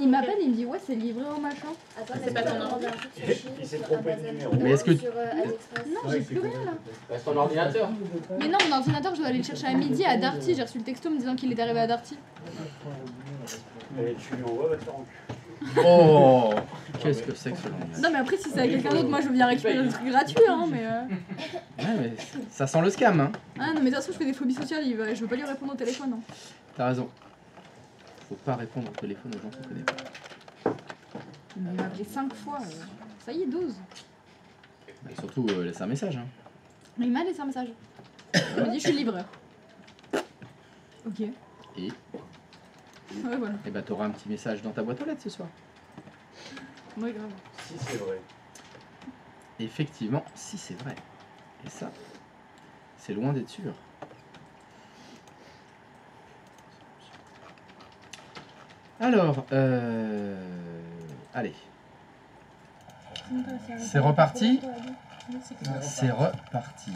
il m'appelle, il me dit ouais, c'est livré au machin. Attends, c'est pas ton ordi. Il s'est trompé de numéro. Mais est-ce que... Non, j'ai plus rien là. C'est ton ordinateur. Mais non, mon ordinateur, je dois aller le chercher à midi à Darty. J'ai reçu le texto me disant qu'il est arrivé à Darty. Et tu lui envoies, va te faire enculer. Oh, qu'est-ce que c'est que ce langage? Non, mais après, si c'est à quelqu'un d'autre, moi je veux bien récupérer le truc gratuit, hein, mais. Ouais, mais ça sent le scam, hein. Ah non, mais de toute façon, je fais des phobies sociales, je veux pas lui répondre au téléphone. Hein. T'as raison. Faut pas répondre au téléphone aux gens qu'on connaît pas. Il m'a appelé 5 fois. Ça y est, 12. Bah, surtout, laisse un message, hein. Mais il m'a laissé un message. Il m'a dit, je suis livreur. Ok. Et Ouais, voilà. bah t'auras un petit message dans ta boîte aux lettres ce soir. Ouais, grave. Si c'est vrai. Effectivement, si c'est vrai. Et ça, c'est loin d'être sûr. Alors, allez. C'est reparti. C'est reparti.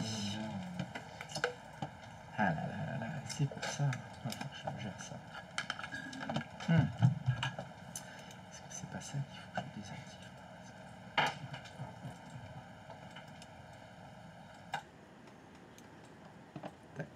Ah là là là là, c'est pour ça. Il faut que je gère ça. Est-ce que c'est pas ça qu'il faut que je désactive? Tac.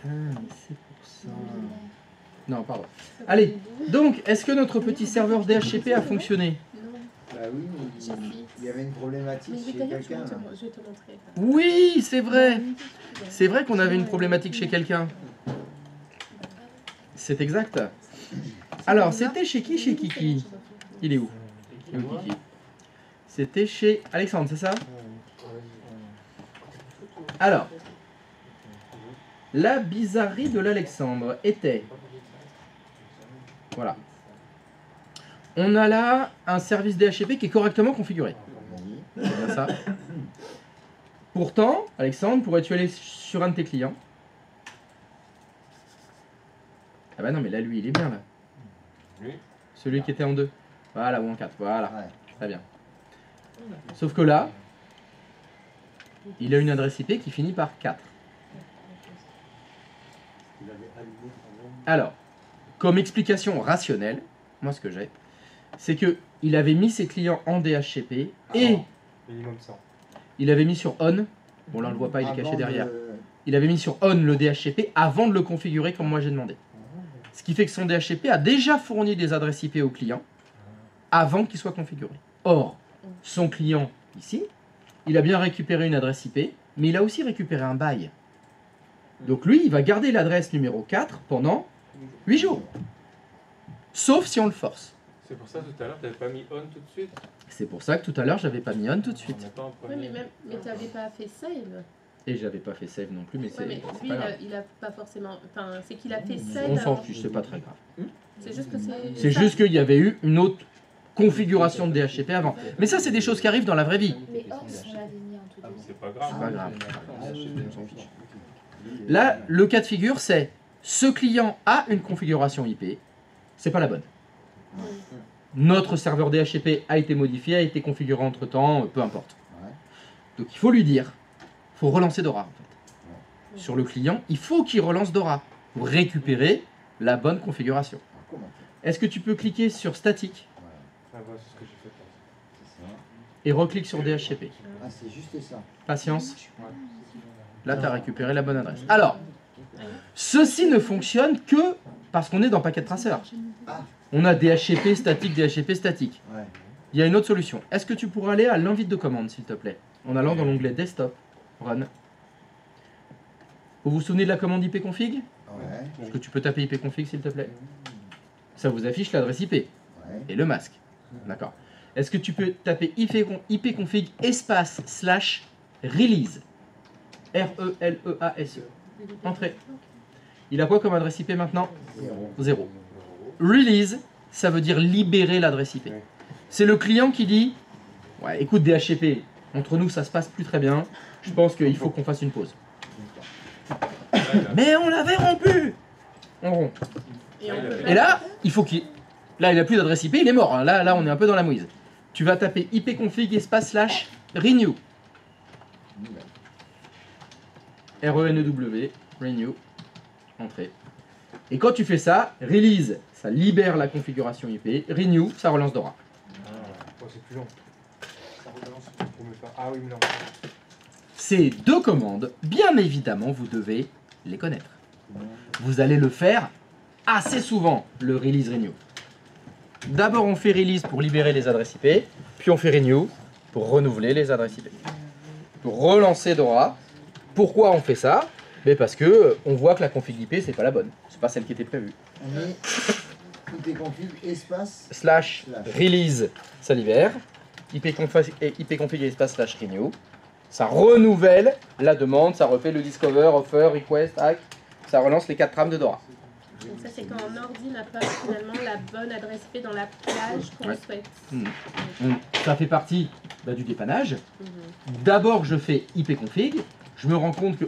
Ah, mais c'est pour ça. Non, pardon. Allez, donc, est-ce que notre petit serveur DHCP a fonctionné? Bah oui, il y avait une problématique chez quelqu'un. Je vais te montrer. Oui, c'est vrai. C'est vrai qu'on avait une problématique chez quelqu'un. C'est exact. Alors, c'était chez qui? Chez Kiki. Il est où? Il est où, Kiki? C'était chez Alexandre, c'est ça? Alors, la bizarrerie de l'Alexandre était... Voilà. On a là un service DHCP qui est correctement configuré. C'est bien ça. Pourtant, Alexandre, pourrais-tu aller sur un de tes clients? Ah bah non, mais là, lui, il est bien, là. Oui. Celui qui était en 2. Voilà, ou en 4. Voilà. Ouais. Très bien. Sauf que là, il a une adresse IP qui finit par 4. Il avait allumé Alors, comme explication rationnelle, moi, ce que j'ai, c'est que il avait mis ses clients en DHCP et minimum 100. il avait mis sur on. Bon, là, on le voit pas, il est caché Avant derrière. de- Il avait mis sur on le DHCP avant de le configurer comme moi j'ai demandé. Ce qui fait que son DHCP a déjà fourni des adresses IP au client avant qu'il soit configuré. Or, son client, ici, il a bien récupéré une adresse IP, mais il a aussi récupéré un bail. Donc lui, il va garder l'adresse numéro 4 pendant 8 jours. Sauf si on le force. C'est pour ça tout à l'heure, tu n'avais pas mis on tout de suite. C'est pour ça que tout à l'heure, j'avais pas mis on tout de On suite. n'est pas en Oui, premier. mais tu n'avais pas fait save. Et j'avais pas fait save non plus, mais Ouais, c'est mais c'est lui, pas grave. il a pas forcément. Enfin, c'est qu'il a fait save. On s'en avant. fiche, c'est pas très grave. C'est juste que c'est. C'est ça. juste qu'il y avait eu une autre configuration de DHCP avant. Mais ça, c'est des choses qui arrivent dans la vraie vie. Mais or, on l'avait mis en tout Ah, mais début. c'est pas C'est grave. pas grave. On s'en fiche. Là, le cas de figure, c'est ce client a une configuration IP, c'est pas la bonne. Notre serveur DHCP a été modifié, a été configuré entre temps, peu importe. Ouais. Donc il faut lui dire, il faut relancer Dora en fait. Sur le client, il faut qu'il relance Dora pour récupérer la bonne configuration. Alors, comment Est-ce que tu peux cliquer sur statique Voilà, Ah, voilà, c'est ce que j'ai fait. c'est ça. et reclique sur DHCP? Ah, c'est juste ça. Patience. Ouais. Là, tu as récupéré la bonne adresse. Alors, ceci ne fonctionne que parce qu'on est dans Packet Tracer. Ah. On a DHCP statique, DHCP statique. Ouais. Il y a une autre solution. Est-ce que tu pourrais aller à l'invite de commande, s'il te plaît, en allant dans l'onglet Desktop, Run. Vous vous souvenez de la commande ipconfig? Ouais. Est-ce que tu peux taper ipconfig, s'il te plaît? Ça vous affiche l'adresse IP Ouais. et le masque. D'accord. Est-ce que tu peux taper ipconfig espace slash release? R-E-L-E-A-S-E. Entrée. Il a quoi comme adresse IP maintenant? 0. Release, ça veut dire libérer l'adresse IP. C'est le client qui dit ouais, écoute DHCP, entre nous ça se passe plus très bien, je pense qu'il faut qu'on fasse une pause. Mais on l'avait rompu en rond. Et, on peut Et là, il faut qu'il... Là, il n'a plus d'adresse IP, il est mort. Hein. Là, on est un peu dans la mouise. Tu vas taper ipconfig espace / renew. R-E-N-E-W, renew, entrée. Et quand tu fais ça, release, ça libère la configuration IP, renew, ça relance Dora. Oh, c'est plus long. Ça relance pour me faire. Ah oui, mais non. Ces deux commandes, bien évidemment, vous devez les connaître. Vous allez le faire assez souvent, le release renew. D'abord, on fait release pour libérer les adresses IP, puis on fait renew pour renouveler les adresses IP. Pour relancer Dora. Pourquoi on fait ça? Mais parce que on voit que la config IP, c'est pas la bonne. C'est pas celle qui était prévue. On met ipconfig espace / release, ça libère. ipconfig espace / renew. Ça renouvelle la demande, ça refait le discover, offer, request, hack. Ça relance les 4 trames de Dora. Donc ça c'est quand un ordi n'a pas finalement la bonne adresse IP dans la plage qu'on Ouais. souhaite. Ça fait partie du dépannage. Mhm. D'abord, je fais ipconfig. Je me rends compte que,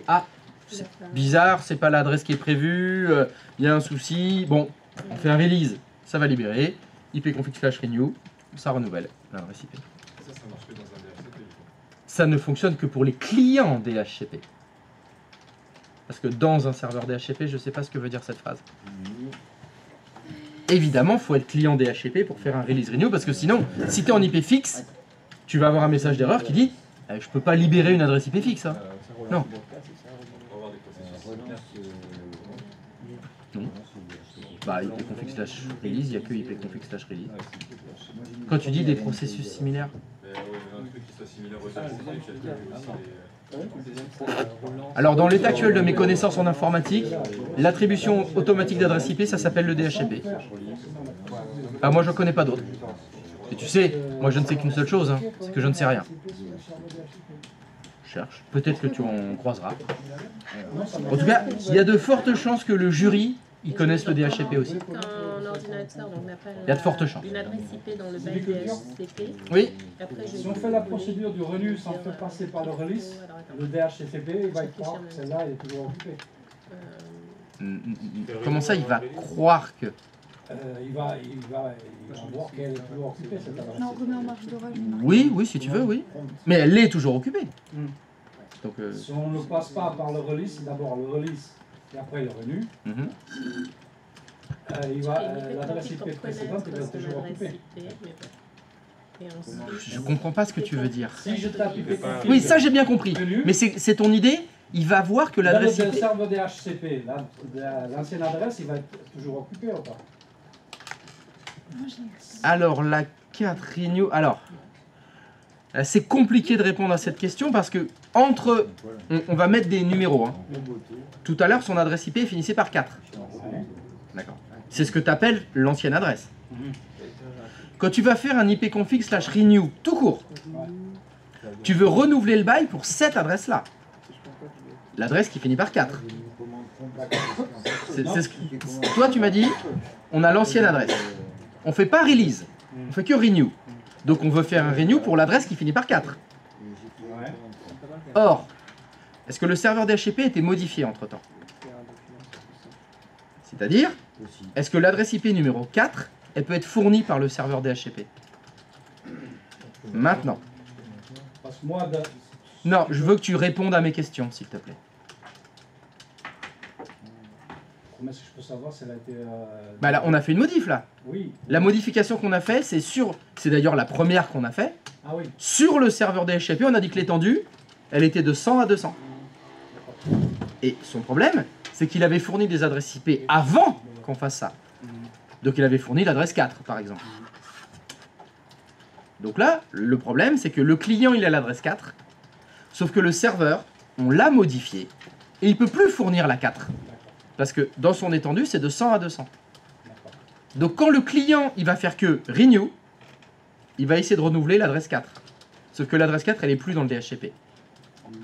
c'est bizarre, c'est pas l'adresse qui est prévue, il y a un souci. Bon, on fait un release, ça va libérer. ipconfig / renew, ça renouvelle l'adresse IP. Ça marche que dans un DHCP. Ça ne fonctionne que pour les clients DHCP. Parce que dans un serveur DHCP, je ne sais pas ce que veut dire cette phrase. Évidemment, il faut être client DHCP pour faire un release renew, parce que sinon, si tu es en IP fixe, tu vas avoir un message d'erreur qui dit je ne peux pas libérer une adresse IP fixe. Hein. Non. On va avoir des processus. Non. ipconfig / release, il n'y a que ipconfig / release. Quand tu dis des processus similaires, Mais ouais, un truc qui soit similaire au DHCP, qui a alors dans l'état actuel de mes connaissances en informatique, l'attribution automatique d'adresse IP, ça s'appelle le DHCP. Moi je ne connais pas d'autres. Et tu sais, moi je ne sais qu'une seule chose, hein, c'est que je ne sais rien. Cherche, peut-être que tu en croiseras. En tout cas, il y a de fortes chances que le jury, ils connaissent le DHCP aussi. Quand un ordinateur donc, n'a pas Il y a de fortes chances. une adresse IP dans le bail DHCP, Oui, après je Si on fait la procédure du renew sans faire passer par le release, le DHCP il va croire que celle-là elle est toujours occupée. comment ça il va croire que... Il va voir qu'elle est toujours occupée cette adresse. Non, remets en marche Dora. je vais marquer. Oui, si tu veux, oui. Mais elle est toujours occupée. Donc, Si on ne passe pas par le release, d'abord le release et après le renew, mhm. L'adresse IP précédente elle est toujours occupée. Je comprends pas ce que tu veux dire. Si je tape ipconfig, Oui, ça j'ai bien compris. renew, Mais c'est ton idée, il va voir que dans l'adresse le IP... serveur DHCP, l'ancienne adresse il va être toujours occupé ou pas? Alors, la 4 renew... Alors, c'est compliqué de répondre à cette question parce que entre... On va mettre des numéros. Hein. Tout à l'heure, son adresse IP finissait par 4. D'accord. C'est ce que tu appelles l'ancienne adresse. Quand tu vas faire un ipconfig / renew, tout court, tu veux renouveler le bail pour cette adresse-là. L'adresse qui finit par 4. Toi, tu m'as dit, on a l'ancienne adresse. On ne fait pas release, on fait que renew. Donc on veut faire un renew pour l'adresse qui finit par 4. Or, est-ce que le serveur DHCP a été modifié entre-temps? C'est-à-dire, est-ce que l'adresse IP numéro 4, elle peut être fournie par le serveur DHCP? Maintenant. Parce que moi, Non, je veux que tu répondes à mes questions, s'il te plaît. comment est-ce que je peux savoir si elle a été... Bah là, on a fait une modif, là. Oui. La modification qu'on a fait, c'est d'ailleurs la première qu'on a fait. Ah oui. Sur le serveur DHCP, on a dit que l'étendue, elle était de 100 à 200. Et son problème, c'est qu'il avait fourni des adresses IP avant qu'on fasse ça. Donc il avait fourni l'adresse 4, par exemple. Donc là, le problème, c'est que le client, il a l'adresse 4, sauf que le serveur, on l'a modifié, et il ne peut plus fournir la 4. Parce que dans son étendue, c'est de 100 à 200. Donc quand le client, il va faire que renew, il va essayer de renouveler l'adresse 4. Sauf que l'adresse 4, elle n'est plus dans le DHCP.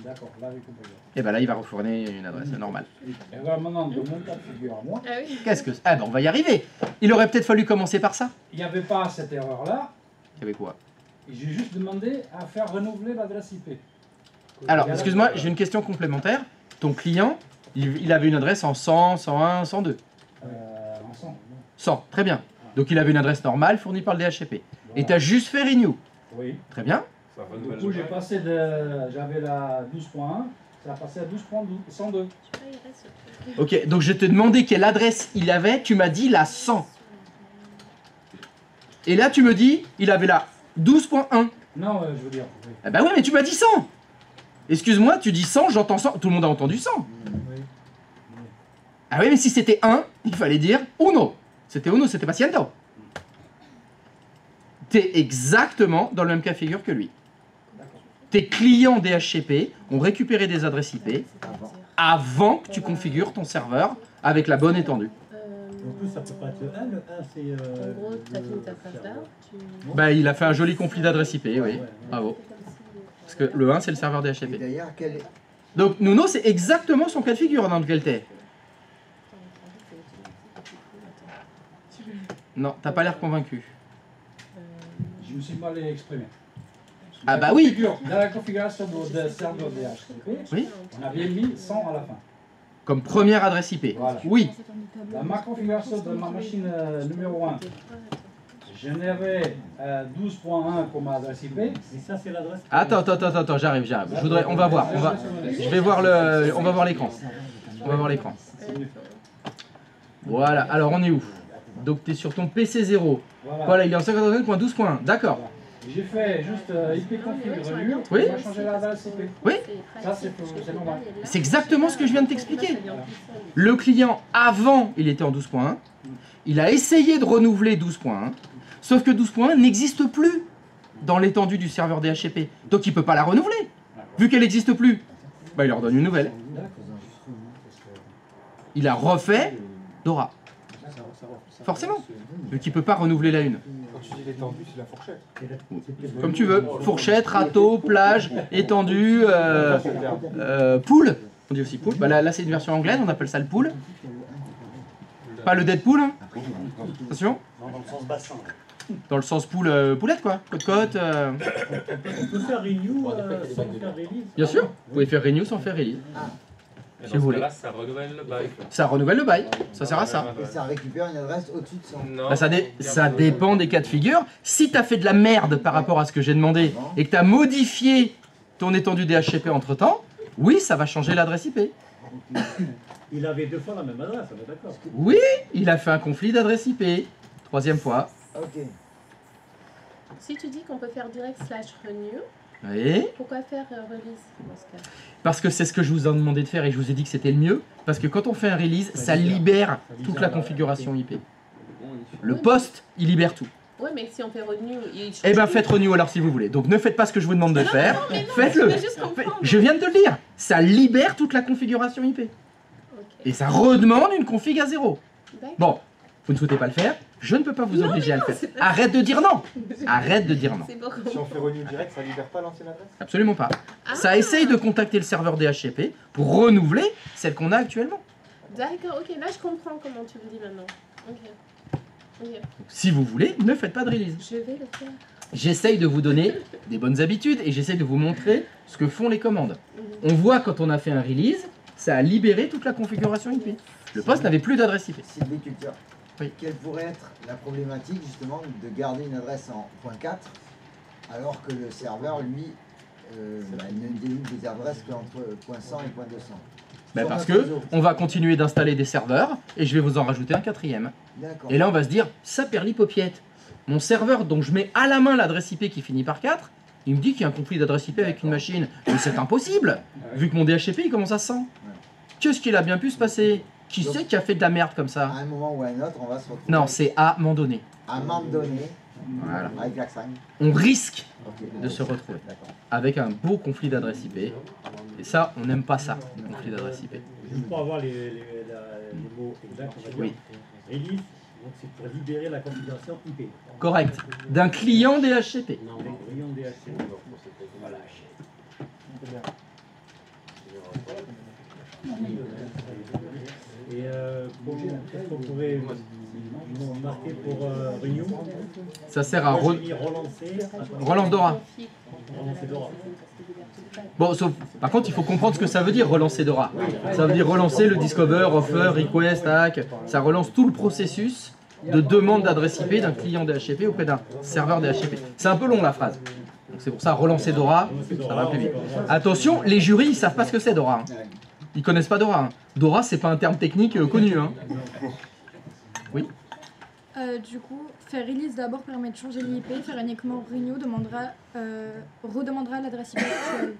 D'accord, là j'ai compris. Et bien là, il va refournir une adresse normale. Et alors maintenant, de mon cas de figure à moi, Ah oui. Qu'est-ce que... Ah ben on va y arriver. Il aurait peut-être fallu commencer par ça. il n'y avait pas cette erreur-là, Il y avait quoi? et j'ai juste demandé à faire renouveler l'adresse IP. Alors, excuse-moi, j'ai une question complémentaire. Ton client, Il avait une adresse en 100, 101, 102. En 100. 100, très bien. Donc il avait une adresse normale fournie par le DHCP. Et tu as juste fait renew. Oui. Très bien. Ça Du renouvelle coup, j'ai le bail. passé de. J'avais la 12.1, ça a passé à 12.102. Ok, donc je te demandais quelle adresse il avait, tu m'as dit la 100. Et là tu me dis, il avait la 12.1. Non, je veux dire. Oui. Ah bah oui, mais tu m'as dit 100. Excuse-moi, tu dis 100, j'entends 100. Tout le monde a entendu 100. Oui. Ah oui, mais si c'était 1, il fallait dire uno. C'était uno, c'était pas ciento. T'es exactement dans le même cas de figure que lui. Tes clients DHCP ont récupéré des adresses IP avant que tu configures ton serveur avec la bonne étendue. En plus, ça peut pas être le 1. Le 1, c'est. En gros, tu as fini ta phase là. Bah, il a fait un joli conflit d'adresses IP, oui. Bravo. Parce que le 1, c'est le serveur Et DHCP. d'ailleurs, quel est... Donc, Nuno, c'est exactement son cas de figure dans lequel t'es. Non, t'as pas l'air convaincu. Je me suis mal exprimé. Ah bah oui. Dans la configuration de serveur DHCP, Oui. on avait mis 100 à la fin. Comme première adresse IP. Voilà. Oui. Dans ma configuration de ma machine numéro 1, je n'avais 12.1 comme adresse IP. Et ça, c'est l'adresse. Attends, j'arrive. Je voudrais, on va voir. Je vais voir le, on va voir l'écran. On va voir l'écran. Voilà. Alors, on est où? Donc, tu es sur ton PC 0. Voilà, il est en 59.12.1. D'accord. Voilà. J'ai fait juste IP config renew, Oui. on a changé l'adresse IP. Oui. Ça, c'est normal. C'est exactement ce que je viens de t'expliquer. Le client, avant, il était en 12.1. Il a essayé de renouveler 12.1. Sauf que 12.1 n'existe plus dans l'étendue du serveur DHCP. Donc, il ne peut pas la renouveler. Vu qu'elle n'existe plus, bah, il leur donne une nouvelle. Il a refait Dora. Forcément. Vu qu'il ne peut pas renouveler la une. Quand tu dis l'étendue, c'est la fourchette. Comme tu veux. Fourchette, râteau, plage, étendue, pool. On dit aussi pool. Bah là c'est une version anglaise, on appelle ça le pool. Pas le Deadpool. Hein. Attention. Non, dans le sens bassin. Dans le sens poule, poulette quoi. Côte-côte. On peut faire renew sans faire release. Bien sûr. Vous pouvez faire renew sans faire release. Si vous voulez. Là, ça renouvelle le bail. Ça renouvelle le bail. Ça sert à ça. Et ça récupère une adresse au-dessus de 100. Non. Bah, ça dépend des cas de figure. Si tu as fait de la merde par rapport à ce que j'ai demandé et que tu as modifié ton étendue DHCP entre temps, oui, ça va changer l'adresse IP. Il avait 2 fois la même adresse, on est d'accord. Oui, il a fait un conflit d'adresse IP. Troisième fois. Ok. Si tu dis qu'on peut faire direct /renew, Oui. pourquoi faire release dans ce cas? Parce que c'est ce que je vous ai demandé de faire et je vous ai dit que c'était le mieux. Parce que quand on fait un release, ça libère toute la configuration IP. Le poste, il libère tout. Ouais, mais si on fait renew, il... Eh ben faites renew alors si vous voulez. Donc ne faites pas ce que je vous demande de faire. Faites-le. Je veux juste comprendre. Je viens de te le dire. Ça libère toute la configuration IP. Ok. Et ça redemande une config à 0. D'accord. Bon, vous ne souhaitez pas le faire. Je ne peux pas vous obliger à le faire. c'est pas- Arrête de dire non. Arrête de dire non. C'est bon. Si on fait renew direct, ça libère pas l'ancienne adresse? Absolument pas. Ah. Ça essaye de contacter le serveur DHCP pour renouveler celle qu'on a actuellement. D'accord, ok, là je comprends comment tu le dis maintenant. Ok. Ok. Si vous voulez, ne faites pas de release. Je vais le faire. J'essaye de vous donner des bonnes habitudes et j'essaye de vous montrer ce que font les commandes. On voit quand on a fait un release, ça a libéré toute la configuration IP. Le poste n'avait plus d'adresse IP. Sylviculteur. Oui. Quelle pourrait être la problématique justement de garder une adresse en .4 alors que le serveur lui ne délivre des adresses qu'entre .100 et .200? Ben Sur parce notre que réseau. on va continuer d'installer des serveurs et je vais vous en rajouter un quatrième. D'accord. Et là on va se dire, ça perd l'hypopiette. Mon serveur dont je mets à la main l'adresse IP qui finit par 4, il me dit qu'il y a un conflit d'adresse IP avec une machine. Mais c'est impossible, vu que mon DHCP il commence à 100. Qu'est-ce qu'il a bien pu se passer? Qui c'est qui a fait de la merde comme À ça? un moment ou à un autre, on va se retrouver Non, c'est à un moment donné. à un moment donné Voilà. avec l'accent. On risque Ok. de se retrouver D'accord. avec un beau conflit d'adresse IP. Et ça, on n'aime pas ça, le conflit d'adresse IP. Juste pour avoir les mots exacts, on va dire. Oui. Release, donc c'est pour libérer la configuration IP. Correct. D'un client DHCP. Non, rayon DHCP. Voilà. Et qu'est-ce qu'on pourrait marquer pour renew? Ça sert à Moi, j'ai mis relancer. relance Dora. Relancer Dora. Bon, sauf, par contre, il faut comprendre ce que ça veut dire relancer DORA. Ça veut dire relancer le discover, offer, request, hack. Ça relance tout le processus de demande d'adresse IP d'un client DHCP auprès d'un serveur DHCP. C'est un peu long la phrase. Donc c'est pour ça, relancer DORA, ça va plus vite. Attention, les jurys, ils savent pas ce que c'est DORA. Hein. Ils connaissent pas DORA. Hein. DORA, c'est pas un terme technique connu. Hein. Oui. Du coup, faire release d'abord permet de changer l'IP, faire uniquement renew redemandera l'adresse IP actuelle.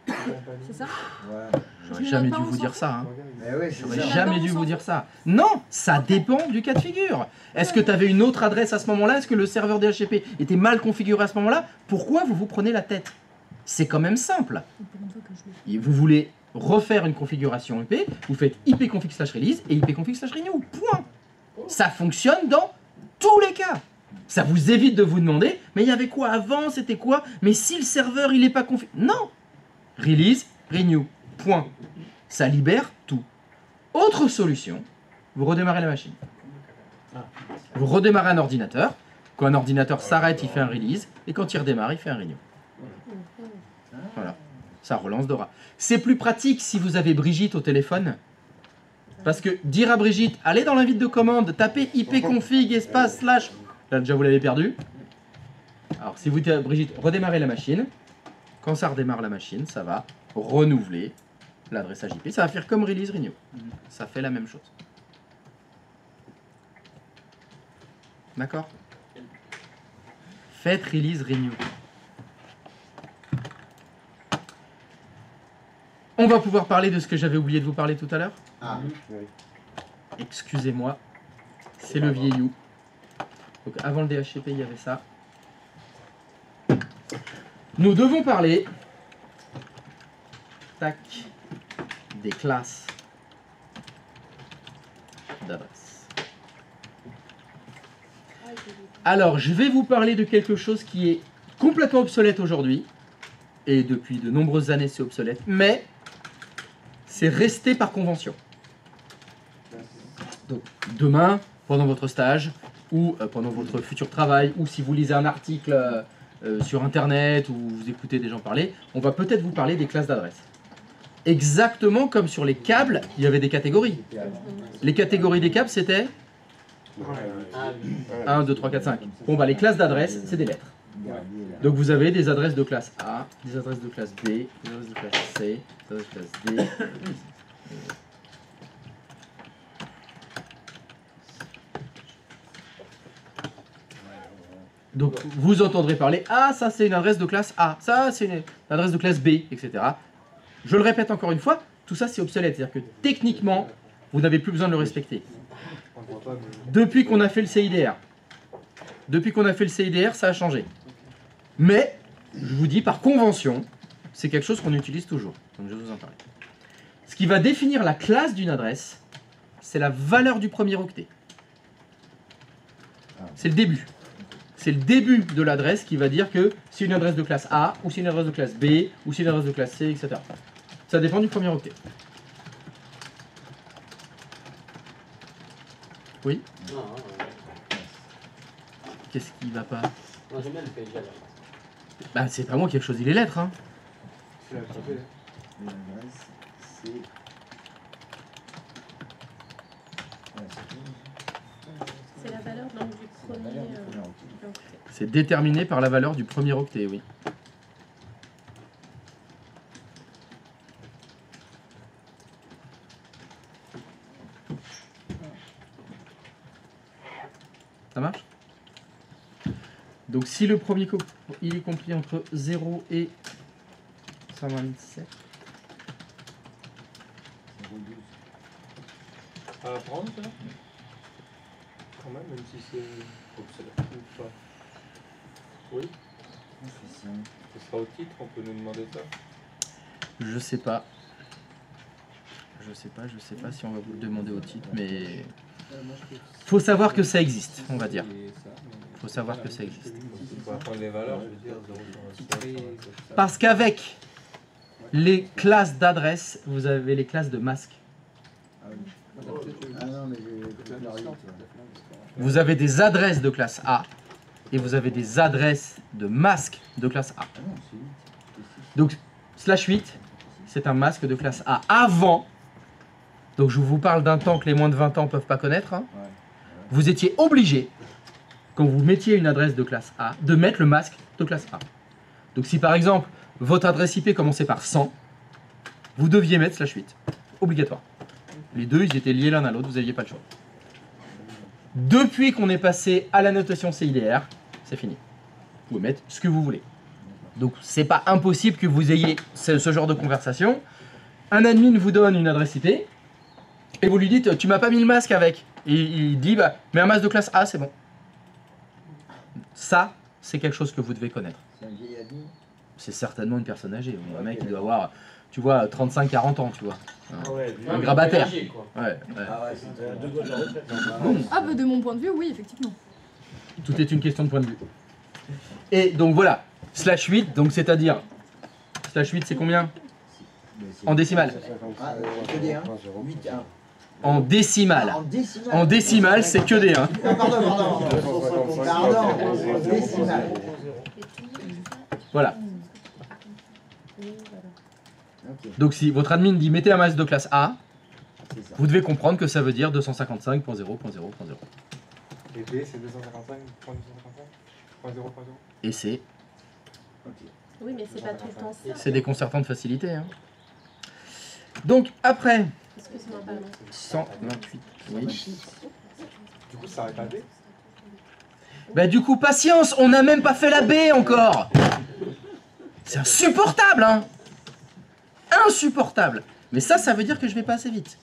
C'est ça? Ouais. J'aurais jamais dû vous dire ça. Hein. Mais oui, c'est J'aurais ça. jamais dû vous dire ça. Non, ça dépend du cas de figure. Est-ce que tu avais une autre adresse à ce moment-là? Est-ce que le serveur DHCP était mal configuré à ce moment-là? Pourquoi vous vous prenez la tête? C'est quand même simple. Et vous voulez refaire une configuration IP, vous faites ipconfig/release et ipconfig/renew. Point. Ça fonctionne dans tous les cas. Ça vous évite de vous demander, mais il y avait quoi avant? C'était quoi? Mais si le serveur il n'est pas configuré... Non. Release, renew. Point. Ça libère tout. Autre solution, vous redémarrez la machine. Vous redémarrez un ordinateur. Quand un ordinateur s'arrête, il fait un release. Et quand il redémarre, il fait un renew. Voilà. Ça relance DORA. C'est plus pratique si vous avez Brigitte au téléphone. Parce que dire à Brigitte, allez dans l'invite de commande, tapez ipconfig espace slash. Là déjà vous l'avez perdu. Alors si vous dites Brigitte, redémarrez la machine. Quand ça redémarre la machine, ça va renouveler l'adressage IP. Ça va faire comme release renew. Ça fait la même chose. D'accord? Faites release renew. On va pouvoir parler de ce que j'avais oublié de vous parler tout à l'heure. Ah. Excusez-moi, c'est le vieillou. Donc avant le DHCP, il y avait ça. Nous devons parler tac, des classes d'adresse. Alors, je vais vous parler de quelque chose qui est complètement obsolète aujourd'hui. Et depuis de nombreuses années, c'est obsolète. Mais c'est resté par convention. Donc, demain, pendant votre stage, ou pendant votre futur travail, ou si vous lisez un article sur Internet, ou vous écoutez des gens parler, on va peut-être vous parler des classes d'adresse. Exactement comme sur les câbles, il y avait des catégories. Les catégories des câbles, c'était 1, 2, 3, 4, 5. Bon, bah les classes d'adresse, c'est des lettres. Donc vous avez des adresses de classe A, des adresses de classe B, des adresses de classe C, des adresses de classe D. Donc vous entendrez parler, ah ça c'est une adresse de classe A, ça c'est une adresse de classe B, etc. Je le répète encore une fois, tout ça c'est obsolète, c'est-à-dire que techniquement, vous n'avez plus besoin de le respecter. Depuis qu'on a fait le CIDR, ça a changé. Mais, je vous dis, par convention, c'est quelque chose qu'on utilise toujours, comme je vais vous en parler. Ce qui va définir la classe d'une adresse, c'est la valeur du premier octet. C'est le début. C'est le début de l'adresse qui va dire que c'est une adresse de classe A, ou c'est une adresse de classe B, ou c'est une adresse de classe C, etc. Ça dépend du premier octet. Oui? Qu'est-ce qui va pas? Bah c'est pas moi qui ai choisi les lettres, hein. L'adresse, c'est... C'est la valeur donc, du premier. C'est déterminé par la valeur du premier octet, oui. Ça marche? Donc si le premier il est compris entre 0 et 127. À apprendre ça? Quand même si c'est obsolète ou pas. Oui? Ce sera au titre, on peut nous demander ça? Je sais pas. Je sais pas si on va vous le demander au titre, mais faut savoir que ça existe, on va dire. Faut savoir que ça existe. On va prendre les valeurs, je veux dire, 0,1. Parce qu'avec les classes d'adresse, vous avez les classes de masque. Ah non, mais j'ai clarifié. Vous avez des adresses de classe A et vous avez des adresses de masque de classe A. Donc /8, c'est un masque de classe A. Avant, donc je vous parle d'un temps que les moins de 20 ans ne peuvent pas connaître, hein, Ouais. vous étiez obligé, quand vous mettiez une adresse de classe A, de mettre le masque de classe A. Donc si par exemple, votre adresse IP commençait par 100, vous deviez mettre /8. Obligatoire. Les deux, ils étaient liés l'un à l'autre, vous n'aviez pas le choix. Depuis qu'on est passé à la notation CIDR, c'est fini. Vous pouvez mettre ce que vous voulez. Donc c'est pas impossible que vous ayez ce genre de conversation. Un admin vous donne une adresse IP et vous lui dites tu m'as pas mis le masque avec. Et il dit bah mets un masque de classe A, c'est bon. Ça, c'est quelque chose que vous devez connaître. C'est un vieil admin. C'est certainement une personne âgée. Un mec qui doit avoir, tu vois, 35-40 ans, tu vois. Un grabataire. Ouais, ouais. Ah ouais, c'est De gauche à retraite. Ah bah de mon point de vue, oui, effectivement. Tout est une question de point de vue. Et donc voilà, /8, donc c'est-à-dire, /8 c'est combien? En décimale. Ah, que des 1. 8 1. En décimale. En décimale. En décimale, c'est que des 1. Ah, pardon. En décimale. Voilà. Ok, Donc si votre admin dit mettez un masque de classe A, c'est ça. vous devez comprendre que ça veut dire 255.0.0.0. Et B, c'est 255.255.0.0. Et c'est Oui, mais c'est pas tout le temps ça. déconcertant de facilité. Hein. Donc après, Excuse-moi, pardon. 128. Oui. Du coup, ça arrête à B. Bah du coup, patience, on n'a même pas fait la B encore. C'est insupportable, hein. Insupportable. Mais ça veut dire que je vais pas assez vite.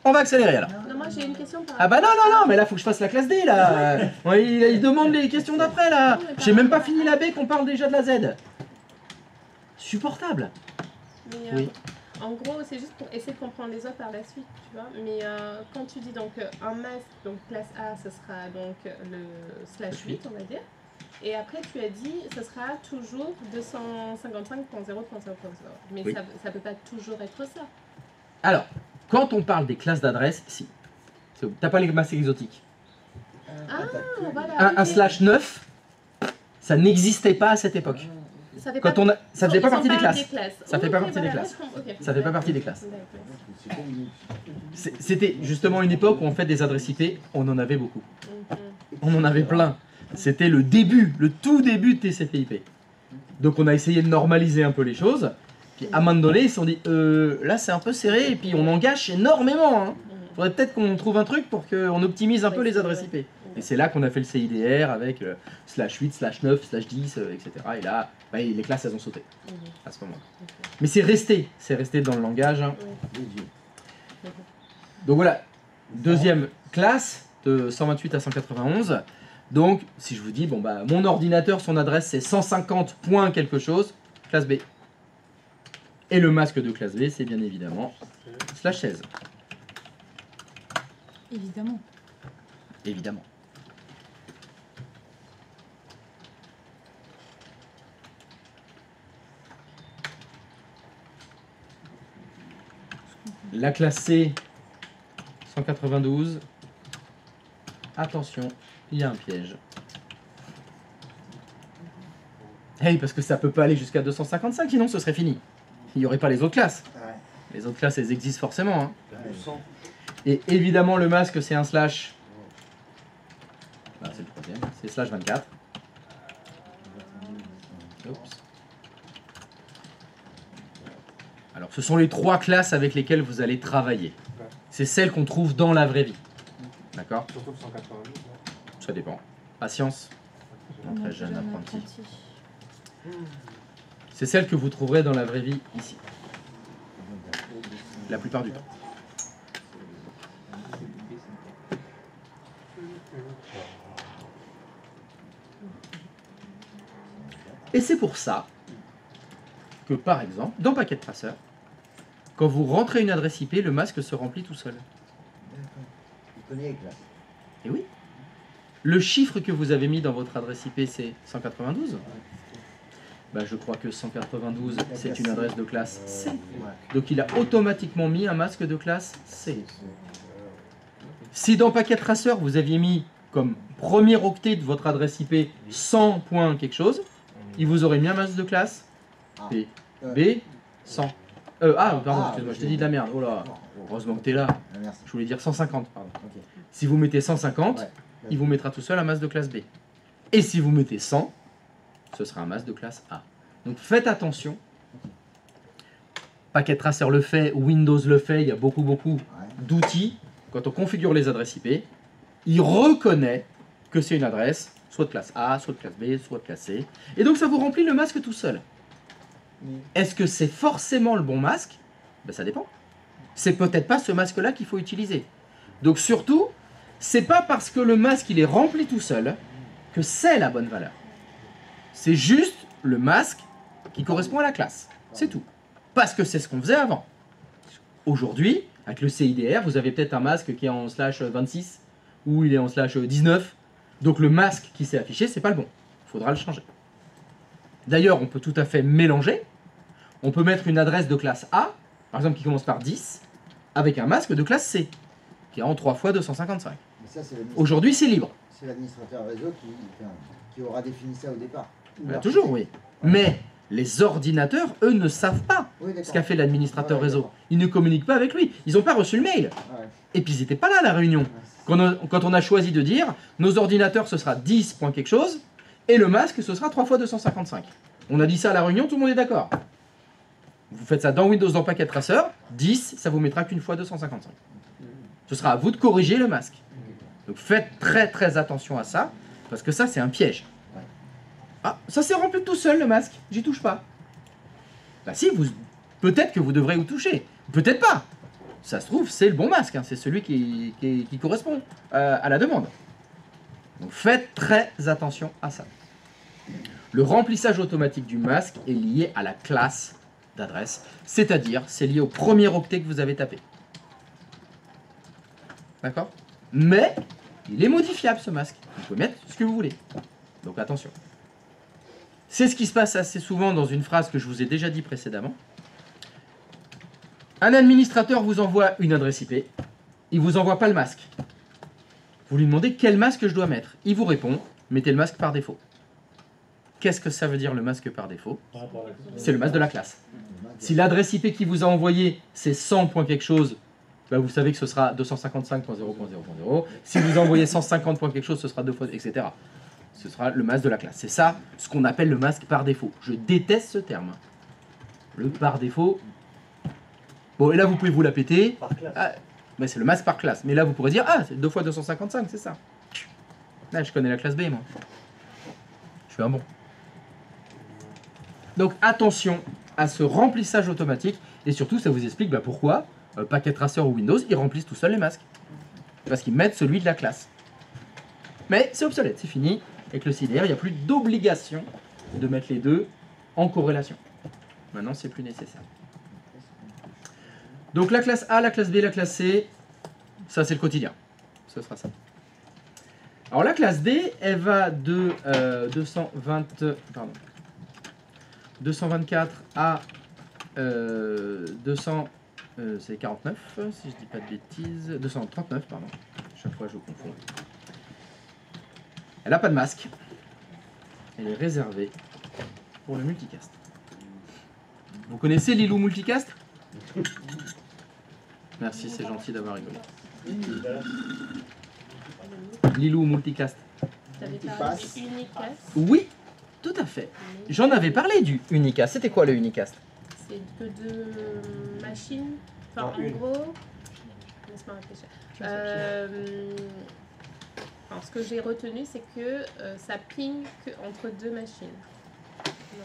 On va accélérer alors. Non, moi j'ai une question par Ah bah non, mais là faut que je fasse la classe D là. Ouais, il demande les questions d'après là. J'ai même pas fini la B qu'on parle déjà de la Z. Supportable. Mais, Oui. en gros, c'est juste pour essayer de comprendre les autres par la suite, tu vois. Mais quand tu dis donc un masque, donc classe A, ce sera donc le /8, on va dire. Et après, tu as dit, ce sera toujours 255.0.0.0. Mais Oui. ça peut pas toujours être ça. Alors, quand on parle des classes d'adresse, si. T'as pas les masques exotiques. Voilà. Un ok. /9, ça n'existait pas à cette époque. Ça fait Quand pas- on a, ça faisait ils pas sont partie des pas classes. Ça fait pas Ok, partie des voilà, classes. ok. Ça fait pas partie des classes. D'accord. C'était justement une époque où en fait des adresses IP, on en avait beaucoup. Mhm. On en avait plein. C'était le début, le tout début de TCP/IP. Donc on a essayé de normaliser un peu les choses. Puis à un moment donné, ils se sont dit, là c'est un peu serré et puis on en gâche énormément. Hein. Faudrait peut-être qu'on trouve un truc pour qu'on optimise un peu les adresses IP. Et c'est là qu'on a fait le CIDR avec /8, /9, /10, etc. Et là, bah, les classes elles ont sauté à ce moment-là. Mais c'est resté dans le langage. Hein. Donc voilà, deuxième classe de 128 à 191. Donc si je vous dis, bon bah mon ordinateur, son adresse c'est 150 points quelque chose, classe B. Et le masque de classe B, c'est bien évidemment /16. Évidemment. Évidemment. La classe C, 192. Attention, il y a un piège. Hey, parce que ça peut pas aller jusqu'à 255, sinon ce serait fini. Il n'y aurait pas les autres classes. Les autres classes, elles existent forcément. Hein. Et évidemment, le masque, c'est un slash. Ah, c'est le troisième, c'est /24. Oups. Alors, ce sont les trois classes avec lesquelles vous allez travailler. C'est celles qu'on trouve dans la vraie vie. D'accord? Surtout le 192. Ça dépend. Patience. Un très jeune apprenti. C'est celle que vous trouverez dans la vraie vie ici. La plupart du temps. Et c'est pour ça que, par exemple, dans Packet Tracer, quand vous rentrez une adresse IP, le masque se remplit tout seul. Il connaît les classes. Et oui. Le chiffre que vous avez mis dans votre adresse IP, c'est 192. Bah, je crois que 192, c'est une adresse de classe C. Donc il a automatiquement mis un masque de classe C. Si dans Packet Tracer, vous aviez mis comme premier octet de votre adresse IP 100 points quelque chose, il vous aurait mis un masque de classe P, B, 100. Pardon, excuse-moi, je t'ai dit de la merde. Oh là, heureusement que t'es là. Ah, merci. Je voulais dire 150, pardon. Ok. Si vous mettez 150, Ouais. il vous mettra tout seul un masque de classe B. Et si vous mettez 100, ce sera un masque de classe A. Donc faites attention. Packet Tracer le fait, Windows le fait, il y a beaucoup Ouais. d'outils. Quand on configure les adresses IP, il reconnaît que c'est une adresse soit de classe A, soit de classe B, soit de classe C. Et donc ça vous remplit le masque tout seul. Est-ce que c'est forcément le bon masque? Ben, ça dépend. C'est peut-être pas ce masque-là qu'il faut utiliser. Donc surtout, c'est pas parce que le masque il est rempli tout seul que c'est la bonne valeur. C'est juste le masque qui correspond à la classe. C'est tout. Parce que c'est ce qu'on faisait avant. Aujourd'hui, avec le CIDR, vous avez peut-être un masque qui est en slash 26 ou il est en slash 19. Donc le masque qui s'est affiché, c'est pas le bon. Il faudra le changer. D'ailleurs, on peut tout à fait mélanger. On peut mettre une adresse de classe A, par exemple qui commence par 10, avec un masque de classe C, qui est en 3 x 255. Mais ça, c'est Aujourd'hui, c'est libre. c'est l'administrateur réseau qui aura défini ça au départ. Bah, toujours, oui. Mais les ordinateurs, eux, ne savent pas Oui, d'accord. ce qu'a fait l'administrateur Ouais, réseau. d'accord. Ils ne communiquent pas avec lui. Ils n'ont pas reçu le mail. Ouais. Et puis, ils n'étaient pas là à la réunion. Ouais, Quand on a choisi de dire, nos ordinateurs, ce sera 10 point quelque chose, et le masque, ce sera 3 x 255. On a dit ça à la réunion, tout le monde est d'accord. Vous faites ça dans Windows, dans Packet Tracer, 10, ça vous mettra qu'une fois 255. Ce sera à vous de corriger le masque. Donc faites très très attention à ça, parce que ça c'est un piège. Ah, ça s'est rempli tout seul le masque, j'y touche pas. Bah si, peut-être que vous devrez y toucher, peut-être pas. Ça se trouve, c'est le bon masque, hein, c'est celui qui correspond à la demande. Donc faites très attention à ça. Le remplissage automatique du masque est lié à la classe d'adresse, c'est-à-dire c'est lié au premier octet que vous avez tapé. D'accord? Mais il est modifiable ce masque. Vous pouvez mettre ce que vous voulez. Donc attention. C'est ce qui se passe assez souvent dans une phrase que je vous ai déjà dit précédemment. Un administrateur vous envoie une adresse IP. Il vous envoie pas le masque. Vous lui demandez quel masque je dois mettre. Il vous répond, mettez le masque par défaut. Qu'est-ce que ça veut dire le masque par défaut? C'est le masque de la classe. Si l'adresse IP qui vous a envoyé c'est 100 point quelque chose, bah vous savez que ce sera 255.0.0.0. Si vous envoyez 150 point quelque chose, ce sera 2 fois, etc. Ce sera le masque de la classe. C'est ça ce qu'on appelle le masque par défaut. Je déteste ce terme. Le par défaut. Bon, et là vous pouvez vous la péter. Par classe. Ah, mais c'est le masque par classe. Mais là vous pourrez dire, ah, c'est 2 fois 255, c'est ça. Là, je connais la classe B, moi. Je suis un bon. Donc attention à ce remplissage automatique. Et surtout, ça vous explique pourquoi Packet Tracer ou Windows, ils remplissent tout seuls les masques. Parce qu'ils mettent celui de la classe. Mais c'est obsolète, c'est fini. Avec le CIDR, il n'y a plus d'obligation de mettre les deux en corrélation. Maintenant, c'est plus nécessaire. Donc la classe A, la classe B, la classe C, ça c'est le quotidien. Ce sera ça. Alors la classe D, elle va de 224 à 200, c'est 49, si je dis pas de bêtises, 239, pardon. Chaque fois je confonds. Elle n'a pas de masque. Elle est réservée pour le multicast. Vous connaissez Lilou Multicast? Merci, c'est gentil d'avoir rigolé. Lilou Multicast. T'avais parlé du Unicast, Oui, tout à fait. J'en avais parlé du Unicast. C'était quoi le Unicast? c'est que deux machines. Enfin, Non, en une. gros, laisse-moi réfléchir. Alors, ce que j'ai retenu, c'est que ça ping que entre deux machines. Non.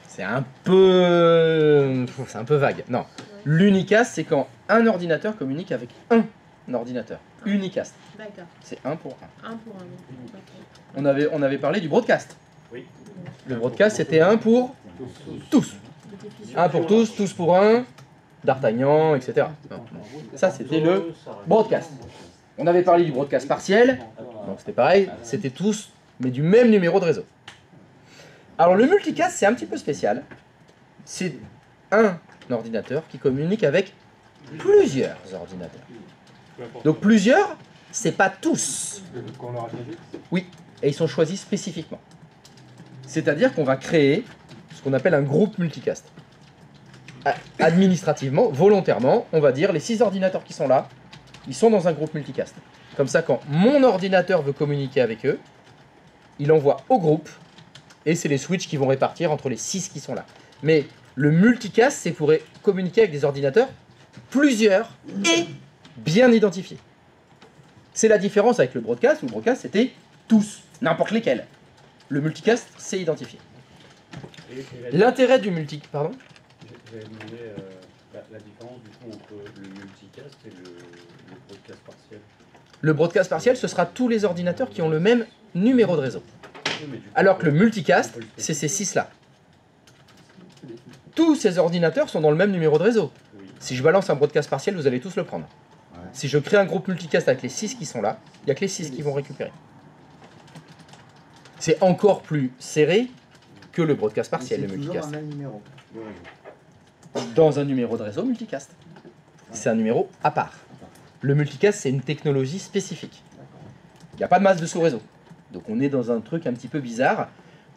C'est un peu vague. Non. L'Unicast, c'est quand un ordinateur communique avec un ordinateur. Unicast. D'accord. C'est un pour un. Un pour un. Ok. On avait parlé du broadcast. Oui. Le broadcast, c'était un pour tous. Un pour tous, tous pour un, d'Artagnan, etc. Non. Ça, c'était le broadcast. On avait parlé du broadcast partiel, donc c'était pareil, c'était tous, mais du même numéro de réseau. Alors le multicast, c'est un petit peu spécial. C'est un ordinateur qui communique avec plusieurs ordinateurs. Donc plusieurs, c'est pas tous. Qu'on leur a dit. Oui, et ils sont choisis spécifiquement. C'est-à-dire qu'on va créer ce qu'on appelle un groupe multicast. administrativement, volontairement, on va dire les 6 ordinateurs qui sont là, ils sont dans un groupe multicast. Comme ça, quand mon ordinateur veut communiquer avec eux, il envoie au groupe, et c'est les switches qui vont répartir entre les 6 qui sont là. Mais le multicast, c'est pour communiquer avec des ordinateurs, plusieurs et bien identifiés. C'est la différence avec le broadcast, où le broadcast c'était tous, n'importe lesquels. Le multicast, c'est identifié. L'intérêt du multicast, pardon ? J'avais demandé la différence du coup entre le multicast et le broadcast partiel. Le broadcast partiel, ce sera tous les ordinateurs qui ont le même numéro de réseau. Alors que le multicast, c'est ces 6-là. Tous ces ordinateurs sont dans le même numéro de réseau. Si je balance un broadcast partiel, vous allez tous le prendre. Ouais. Si je crée un groupe multicast avec les 6 qui sont là, il n'y a que les 6 qui vont récupérer. C'est encore plus serré que le broadcast partiel, le C'est toujours multicast. un même numéro de réseau. Dans un numéro de réseau multicast. C'est un numéro à part. Le multicast, c'est une technologie spécifique. Il n'y a pas de masse de sous-réseau. Donc on est dans un truc un petit peu bizarre.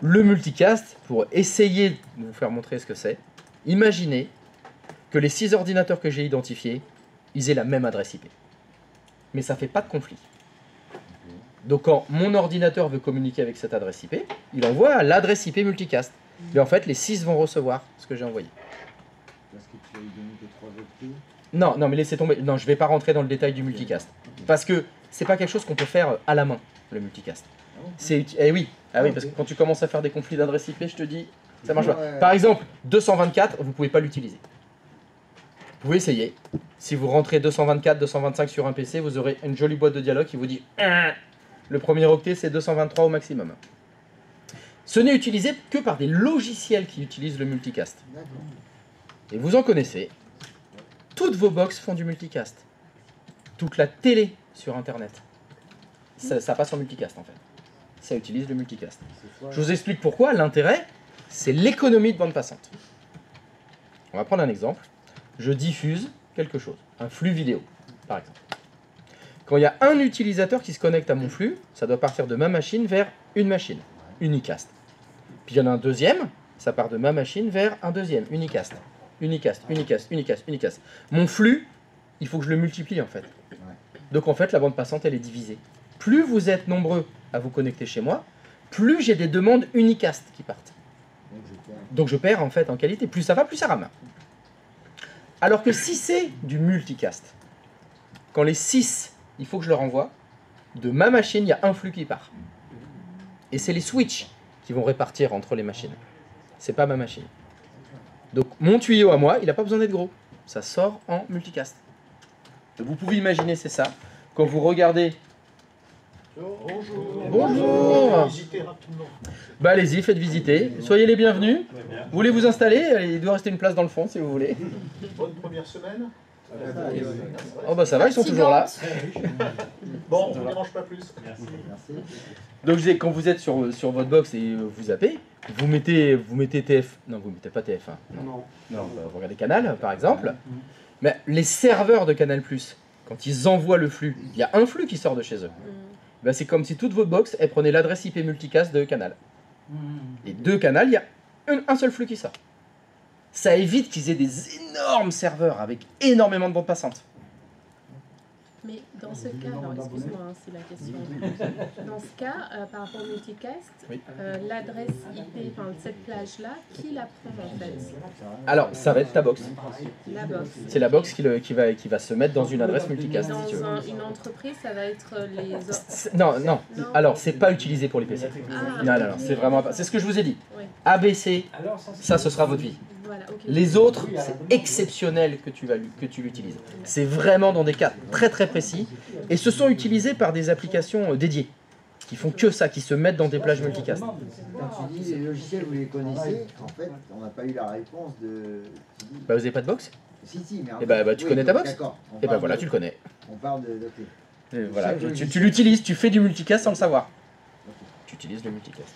Le multicast, pour essayer de vous faire montrer ce que c'est, imaginez que les 6 ordinateurs que j'ai identifiés, ils aient la même adresse IP. Mais ça ne fait pas de conflit. Donc quand mon ordinateur veut communiquer avec cette adresse IP, il envoie l'adresse IP multicast. Mais en fait, les 6 vont recevoir ce que j'ai envoyé. Parce que tu as eu donné tes 3 octets. Non, non, mais laissez tomber. Non, je ne vais pas rentrer dans le détail du multicast. Parce que c'est pas quelque chose qu'on peut faire à la main, le multicast. Eh oui, ah oui, parce que quand tu commences à faire des conflits d'adresse IP, je te dis, ça marche pas. Ouais. Par exemple, 224, vous pouvez pas l'utiliser. Vous pouvez essayer. Si vous rentrez 224, 225 sur un PC, vous aurez une jolie boîte de dialogue qui vous dit le premier octet c'est 223 au maximum. Ce n'est utilisé que par des logiciels qui utilisent le multicast. D'accord. Et vous en connaissez. Toutes vos box font du multicast. Toute la télé sur internet. Ça passe en multicast en fait. Ça utilise le multicast. Je vous explique pourquoi. L'intérêt, c'est l'économie de bande passante. On va prendre un exemple. Je diffuse quelque chose, un flux vidéo, par exemple. Quand il y a un utilisateur qui se connecte à mon flux, ça doit partir de ma machine vers une machine, unicast. Puis il y en a un deuxième, ça part de ma machine vers un deuxième, unicast. Unicast, unicast, unicast, unicast. Mon flux, il faut que je le multiplie en fait. Donc en fait, la bande passante, elle est divisée. Plus vous êtes nombreux à vous connecter chez moi, plus j'ai des demandes unicast qui partent. Donc je perds en fait en qualité. Plus ça va, plus ça rame. Alors que si c'est du multicast, quand les 6, il faut que je leur envoie, de ma machine, il y a un flux qui part. Et c'est les switches qui vont répartir entre les machines. C'est pas ma machine. Donc mon tuyau à moi, il n'a pas besoin d'être gros. Ça sort en multicast. Donc, vous pouvez imaginer, c'est ça. Quand vous regardez... Bonjour. Bonjour. Visitez rapidement. Bah allez-y, faites visiter. Soyez les bienvenus. Vous voulez vous installer? Allez, il doit rester une place dans le fond si vous voulez. Bonne première semaine. Oh bah ça va, ils sont toujours là. Bon, on ne dérange pas plus. Merci. Donc je disais, quand vous êtes sur votre box et vous zappez, vous mettez TF... Non, vous mettez pas TF1. Non, vous regardez Canal par exemple. Mais les serveurs de Canal+, quand ils envoient le flux, il y a un flux qui sort de chez eux. Ben, c'est comme si toute votre box, elle prenait l'adresse IP multicast de Canal. Et deux Canal, il y a un seul flux qui sort. Ça évite qu'ils aient des énormes serveurs avec énormément de bandes passantes. Mais dans ce cas, alors excuse-moi, hein, c'est la question. Dans ce cas, par rapport au multicast, Oui. l'adresse IP, enfin cette plage-là, qui la prend en fait? Alors, ça va être ta box. La box. C'est la box qui va se mettre dans une adresse multicast, si tu veux. Dans une entreprise, ça va être les autres. Non, non. Alors, c'est pas utilisé pour les PC. Ah, Non, non, non, c'est vraiment pas... C'est ce que je vous ai dit. Oui. ABC, ça, ce sera votre vie. Voilà, ok. Les autres, c'est exceptionnel que tu l'utilises. C'est vraiment dans des cas très très précis. Et ce sont utilisés par des applications dédiées, qui font que ça, qui se mettent dans des plages multicast. Quand tu dis les logiciels, vous les connaissez, en fait, on n'a pas eu la réponse de... tu dis- Bah vous avez pas de box? Si, mais en Eh bah, fait- tu connais ta box? D'accord. On Et bah parle voilà, de- tu le connais. On parle de... ok. Et voilà, tu l'utilises, tu fais du multicast sans le savoir. Ok. Tu utilises le multicast.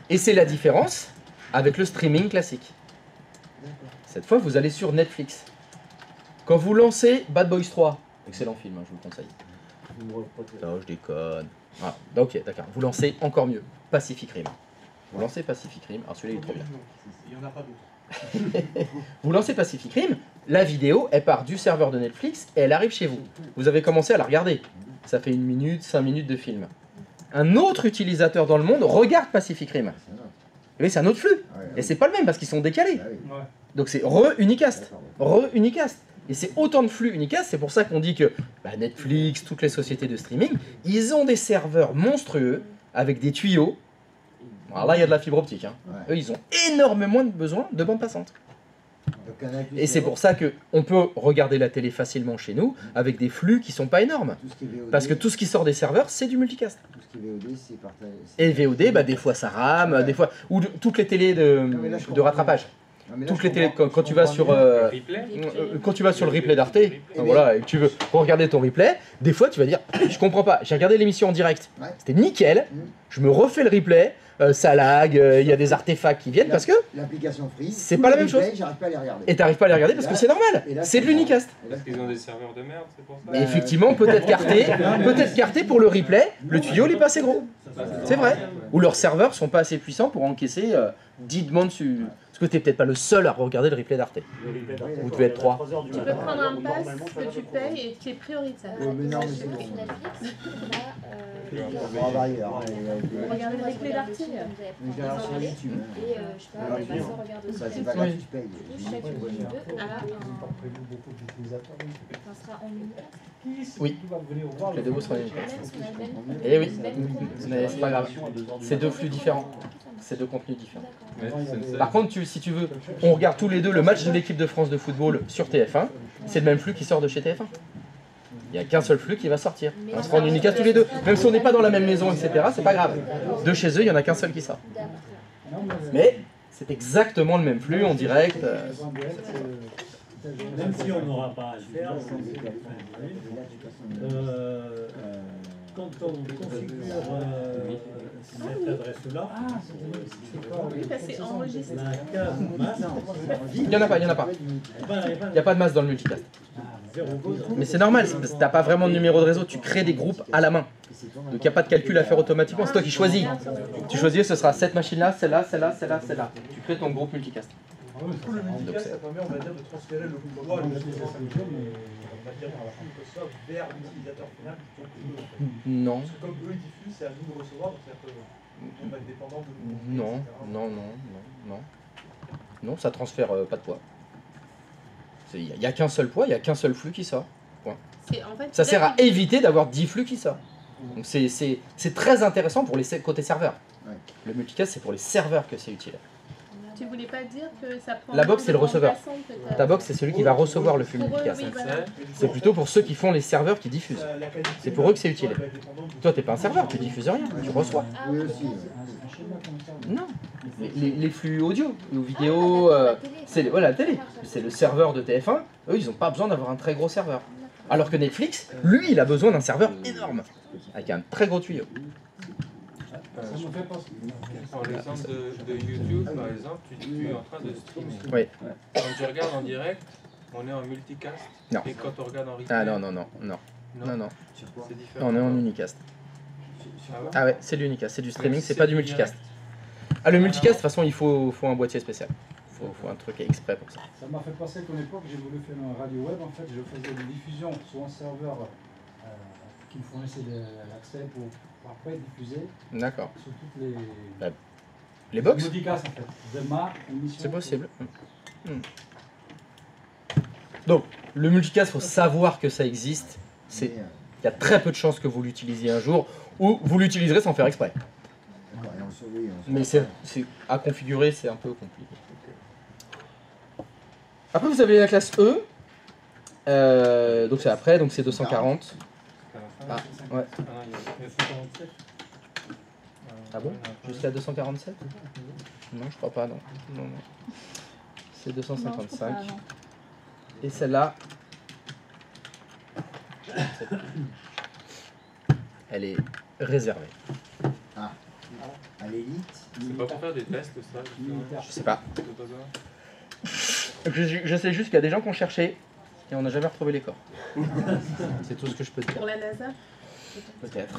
Et c'est la différence avec le streaming classique. Cette fois, vous allez sur Netflix. Quand vous lancez Bad Boys 3, excellent film, hein, je vous le conseille. Non, je déconne. Ah, ok, d'accord. Vous lancez encore mieux, Pacific Rim. Vous lancez Pacific Rim, alors celui-là il est trop bien. Il n'y en a pas d'autres. Vous lancez Pacific Rim, la vidéo, elle part du serveur de Netflix et elle arrive chez vous. Vous avez commencé à la regarder. Ça fait 1 minute, 5 minutes de film. Un autre utilisateur dans le monde regarde Pacific Rim. Oui, c'est un autre flux. Et c'est pas le même parce qu'ils sont décalés. Donc c'est re-unicast. Re-unicast. Et c'est autant de flux unicast, c'est pour ça qu'on dit que Netflix, toutes les sociétés de streaming, ils ont des serveurs monstrueux avec des tuyaux. Alors là, il y a de la fibre optique. Hein. Eux, ils ont énormément de besoin de bande passante. Et c'est pour ça qu'on peut regarder la télé facilement chez nous avec des flux qui sont pas énormes. Parce que tout ce qui sort des serveurs, c'est du multicast. Tout ce qui est VOD, c'est partagé. Et VOD, des fois ça rame, des fois... Ou toutes les télés de rattrapage. Toutes les télés, quand tu vas sur le replay d'Arte, voilà, et que tu veux regarder ton replay, des fois tu vas dire, je comprends pas, j'ai regardé l'émission en direct, c'était nickel, je me refais le replay, ça lag, il y a des artefacts qui viennent parce que l'application Free, c'est pas la même chose. J'arrive pas à les regarder. Et t'arrives pas à les regarder parce que c'est normal, c'est de l'unicast. Parce qu'ils ont des serveurs de merde, c'est pour ça. Et effectivement, peut-être carté pour le replay, le tuyau il est pas assez gros. C'est vrai. Ou leurs serveurs sont pas assez puissants pour encaisser 10 demandes sur... Parce que t'es peut-être pas le seul à regarder le replay d'Arte. Vous devez être 3. Tu peux prendre un pass que tu payes et qui est prioritaire. Mais non, mais c'est bon. On va varier. Regardez le replay d'Arte. Mais j'ai un sur YouTube. C'est pas grave, tu payes. Oui. Les deux sont et oui, mais c'est pas grave. C'est deux flux différents. C'est deux contenus différents. Par contre, si tu veux, on regarde tous les deux le match de l'équipe de France de football sur TF1. C'est le même flux qui sort de chez TF1. Il n'y a qu'un seul flux qui va sortir. On se prend une unicast tous les deux. Même si on n'est pas dans la même maison, etc., c'est pas grave. De chez eux, il n'y en a qu'un seul qui sort. Mais c'est exactement le même flux en direct. Même si on n'aura pas à le faire, quand on configure cette adresse-là, Oui, c'est enregistré. la case masse, Il n'y en a pas. Il n'y a pas de masse dans le multicast. Mais c'est normal, tu n'as pas vraiment de numéro de réseau, tu crées des groupes à la main. Donc il n'y a pas de calcul à faire automatiquement, c'est toi qui choisis. Tu choisis, ce sera cette machine-là, celle-là, celle-là, celle-là, celle-là. Tu crées ton groupe multicast. Le multicast, ça permet, on va dire, de transférer le pouvoir vers l'utilisateur final plutôt que Non. parce que comme eux ils diffusent, c'est à nous de recevoir, donc c'est-à-dire qu'on va être dépendant de Non. Non, ça transfère pas de poids. Il n'y a qu'un seul poids, il n'y a qu'un seul flux qui sort. Point. Ça sert à éviter d'avoir 10 flux qui sortent. Donc c'est très intéressant pour les côtés serveurs. Le multicast, c'est pour les serveurs que c'est utile. Tu voulais pas dire que ça prend... La box, c'est le receveur. Ta box, c'est celui qui va recevoir le flux multicast. C'est plutôt pour ceux qui font les serveurs qui diffusent. C'est pour eux que c'est utile. Toi, t'es pas un serveur, tu diffuses rien, tu reçois. Oui aussi. Non. Les flux audio ou vidéo, c'est la télé. C'est le serveur de TF1. Eux, ils n'ont pas besoin d'avoir un très gros serveur. Alors que Netflix, lui, il a besoin d'un serveur énorme, avec un très gros tuyau. Pour l'exemple de YouTube, par exemple, tu es en train de streamer. Oui. Quand tu regardes en direct, on est en multicast. Non. Et quand on regarde en replay, Ah non. c'est différent. On est en unicast. Ah ouais. Ah ouais, c'est l'unicast, c'est du streaming, c'est pas du multicast. Ah, le multicast, de toute façon, il faut un boîtier spécial. Il faut un truc exprès pour ça. Ça m'a fait penser qu'à l'époque, j'ai voulu faire une radio web. En fait, je faisais des diffusions sur un serveur qui me fournissait l'accès pour après diffuser D'accord. sur toutes les... Les box multicast, en fait. De ma émission. C'est possible. Donc, le multicast, il faut savoir que ça existe. Il y a très peu de chances que vous l'utilisiez un jour, ou vous l'utiliserez sans faire exprès. Mais c'est à configurer, c'est un peu compliqué. Après, vous avez la classe E. Donc c'est après, donc c'est 240. Ah, ouais. Ah bon? Jusqu'à 247? Non, je crois pas, non. C'est 255. Et celle-là, elle est réservée. Ah, à l'élite. C'est pas pour faire des tests, ça? Je sais pas. Je sais juste qu'il y a des gens qui ont cherché et on n'a jamais retrouvé les corps. C'est tout ce que je peux te dire. Pour la NASA? Peut-être.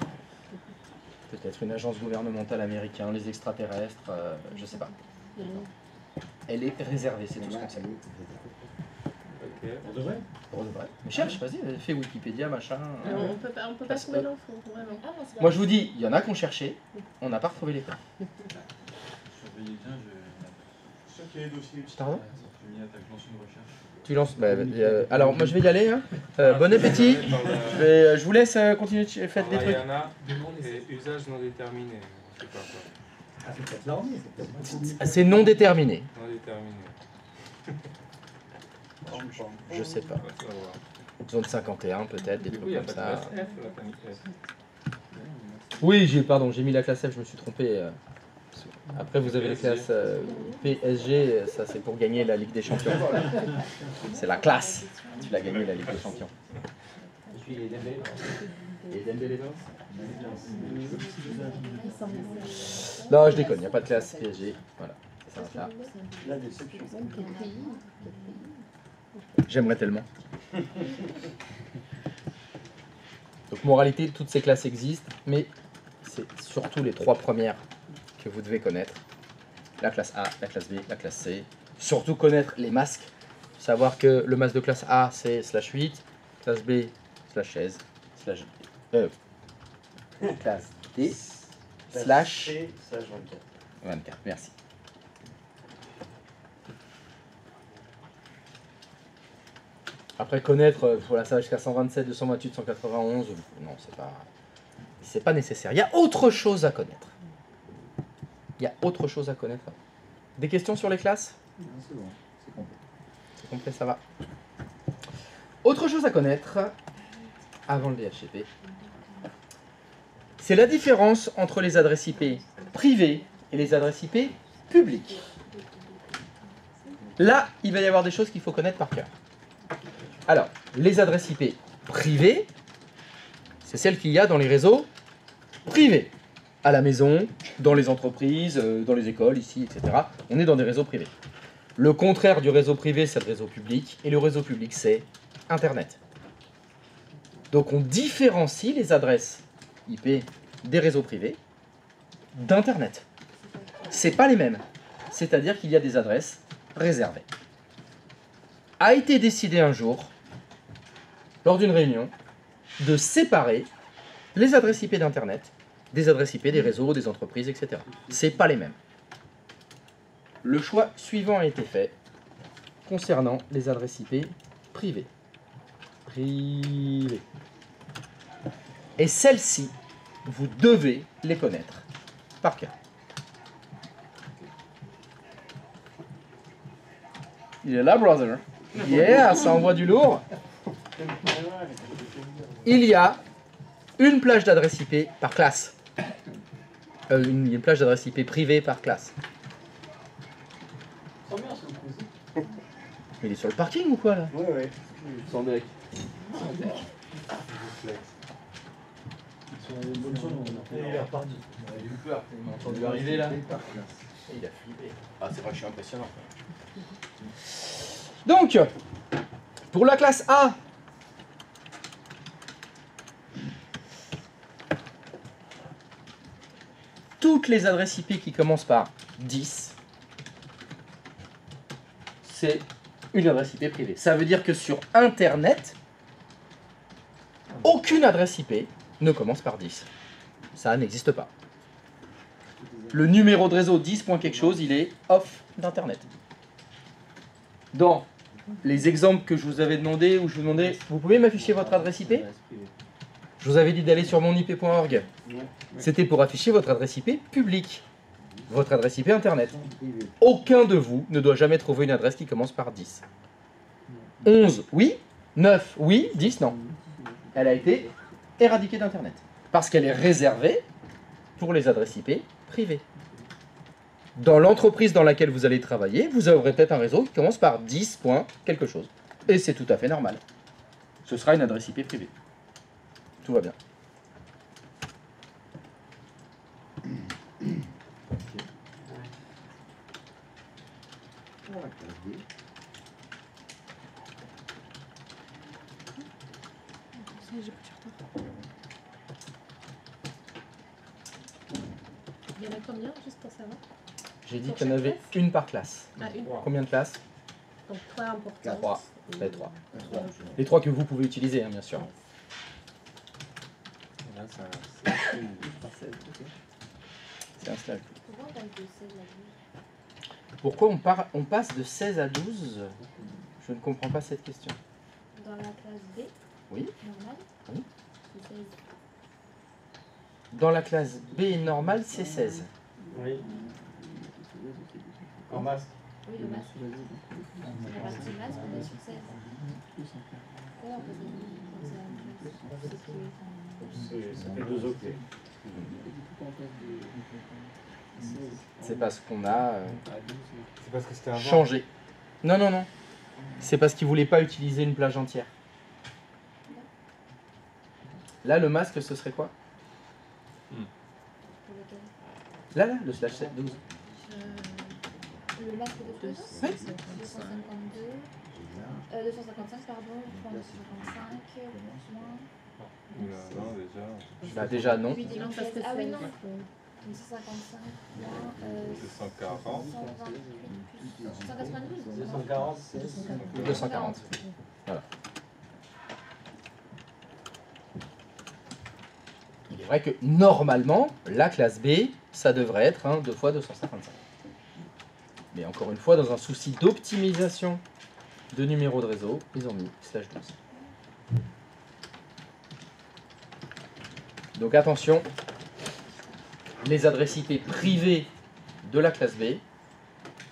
Peut-être une agence gouvernementale américaine, les extraterrestres, je sais pas. Elle est réservée, c'est tout ce qu'on sait. Ok. On devrait. Pour de vrai. Mais cherche, vas-y, fais Wikipédia, machin. On peut pas Parce trouver que- l'info, vraiment. Moi je vous dis, il y en a qu'on cherché, on n'a pas retrouvé les cas. Surveillez bien, je. C'est sûr qu'il y a les dossiers. Pardon? Je lance une recherche. Tu lances. Alors moi je vais y aller. Hein. Bon appétit. Je vous laisse continuer de faites des trucs. Mariana, et usage non déterminé. Je sais pas quoi. Ah, c'est peut-être l'armée, c'est peut-être. C'est non déterminé. Non déterminé. Je sais pas. On va savoir. Zone 51 peut-être, des Du coup, trucs il n'y a comme pas ça. de classe F, la famille F. Oui, j'ai mis la classe F, je me suis trompé. Après vous avez les classes PSG, ça c'est pour gagner la Ligue des Champions. C'est la classe. Tu l'as gagné la Ligue des Champions. Et puis les Dembélé. Les Dembélé. Non, je déconne, il n'y a pas de classe PSG. Voilà, ça s'arrête là. La déception. J'aimerais tellement. Donc moralité, toutes ces classes existent, mais c'est surtout les trois premières que vous devez connaître. La classe A, la classe B, la classe C. Surtout connaître les masques. Savoir que le masque de classe A c'est /8, classe B /16, classe D slash 24. Merci. Après connaître, voilà, ça va jusqu'à 127, 228, 191, non, c'est pas nécessaire. Il y a autre chose à connaître. Il y a autre chose à connaître. Des questions sur les classes? Non, c'est bon, c'est complet. C'est complet, ça va. Autre chose à connaître, avant le DHCP, c'est la différence entre les adresses IP privées et les adresses IP publiques. Là, il va y avoir des choses qu'il faut connaître par cœur. Alors, les adresses IP privées, c'est celles qu'il y a dans les réseaux privés. À la maison, dans les entreprises, dans les écoles, ici, etc. On est dans des réseaux privés. Le contraire du réseau privé, c'est le réseau public. Et le réseau public, c'est Internet. Donc on différencie les adresses IP des réseaux privés d'Internet. C'est pas les mêmes. C'est-à-dire qu'il y a des adresses réservées. A été décidé un jour, lors d'une réunion, de séparer les adresses IP d'Internet des adresses IP des réseaux, des entreprises, etc. C'est pas les mêmes. Le choix suivant a été fait concernant les adresses IP privées. Privées. Et celles-ci, vous devez les connaître par cœur. Il est là, brother. Yeah, ça envoie du lourd. Il y a une plage d'adresse IP par classe. Une plage d'adresse IP privée par classe. Il est sur le parking ou quoi là? Ouais, ouais. Sans deck. Il est reparti. Il a eu peur, il m'a entendu arriver là. Par classe. Il a flippé. Ah, c'est vrai que je suis impressionnant. Donc, pour la classe A, toutes les adresses IP qui commencent par 10, c'est une adresse IP privée. Ça veut dire que sur Internet, aucune adresse IP ne commence par 10. Ça n'existe pas. Le numéro de réseau 10. quelque chose, il est off d'Internet. Dans les exemples que je vous avais demandé, où je vous demandais, vous pouvez m'afficher votre adresse IP? Je vous avais dit d'aller sur monip.org. C'était pour afficher votre adresse IP publique. Votre adresse IP Internet. Aucun de vous ne doit jamais trouver une adresse qui commence par 10. 11, oui. 9, oui. 10, non. Elle a été éradiquée d'Internet. Parce qu'elle est réservée pour les adresses IP privées. Dans l'entreprise dans laquelle vous allez travailler, vous aurez peut-être un réseau qui commence par 10 points quelque chose. Et c'est tout à fait normal. Ce sera une adresse IP privée. Tout va bien. Il y en a combien, juste pour savoir? J'ai dit Pour qu'il y en chaque avait classe une par classe. Ah, une. Combien de classes? Donc 3 importantes. 3. Et Les 3. trois. Les 3 que vous pouvez utiliser, hein, bien sûr. Là, c'est un 7 C'est un slash. Pourquoi on passe de 16 à 12? Pourquoi on passe de 16 à 12? Je ne comprends pas cette question. Dans la classe B, Oui. normale, Oui. c'est 16. Dans la classe B normale, c'est 16. Oui. En masque. Oui, le masque. La partie masque, on est sur 16. Pourquoi on peut dire que c'est la même chose? Ça fait 2 octets. C'est parce qu'on a C'est parce que c'était avant. changé. Non, non, non. C'est parce qu'ils ne voulaient pas utiliser une plage entière. Là, le masque, ce serait quoi? Pour lequel? Là, le slash 7, 12. Le masque de 200? Oui. 252. 255, pardon. 255. Moins. Non, déjà. Bah, déjà, non. 8 et Non, 16. parce que Ah oui, c'est- non. 255 moins 240. 128 plus 192. 240. 240. Voilà. Il est vrai que normalement, la classe B, ça devrait être 2 fois 255. Mais encore une fois, dans un souci d'optimisation de numéro de réseau, ils ont mis slash 12. Donc attention, les adresses IP privées de la classe B,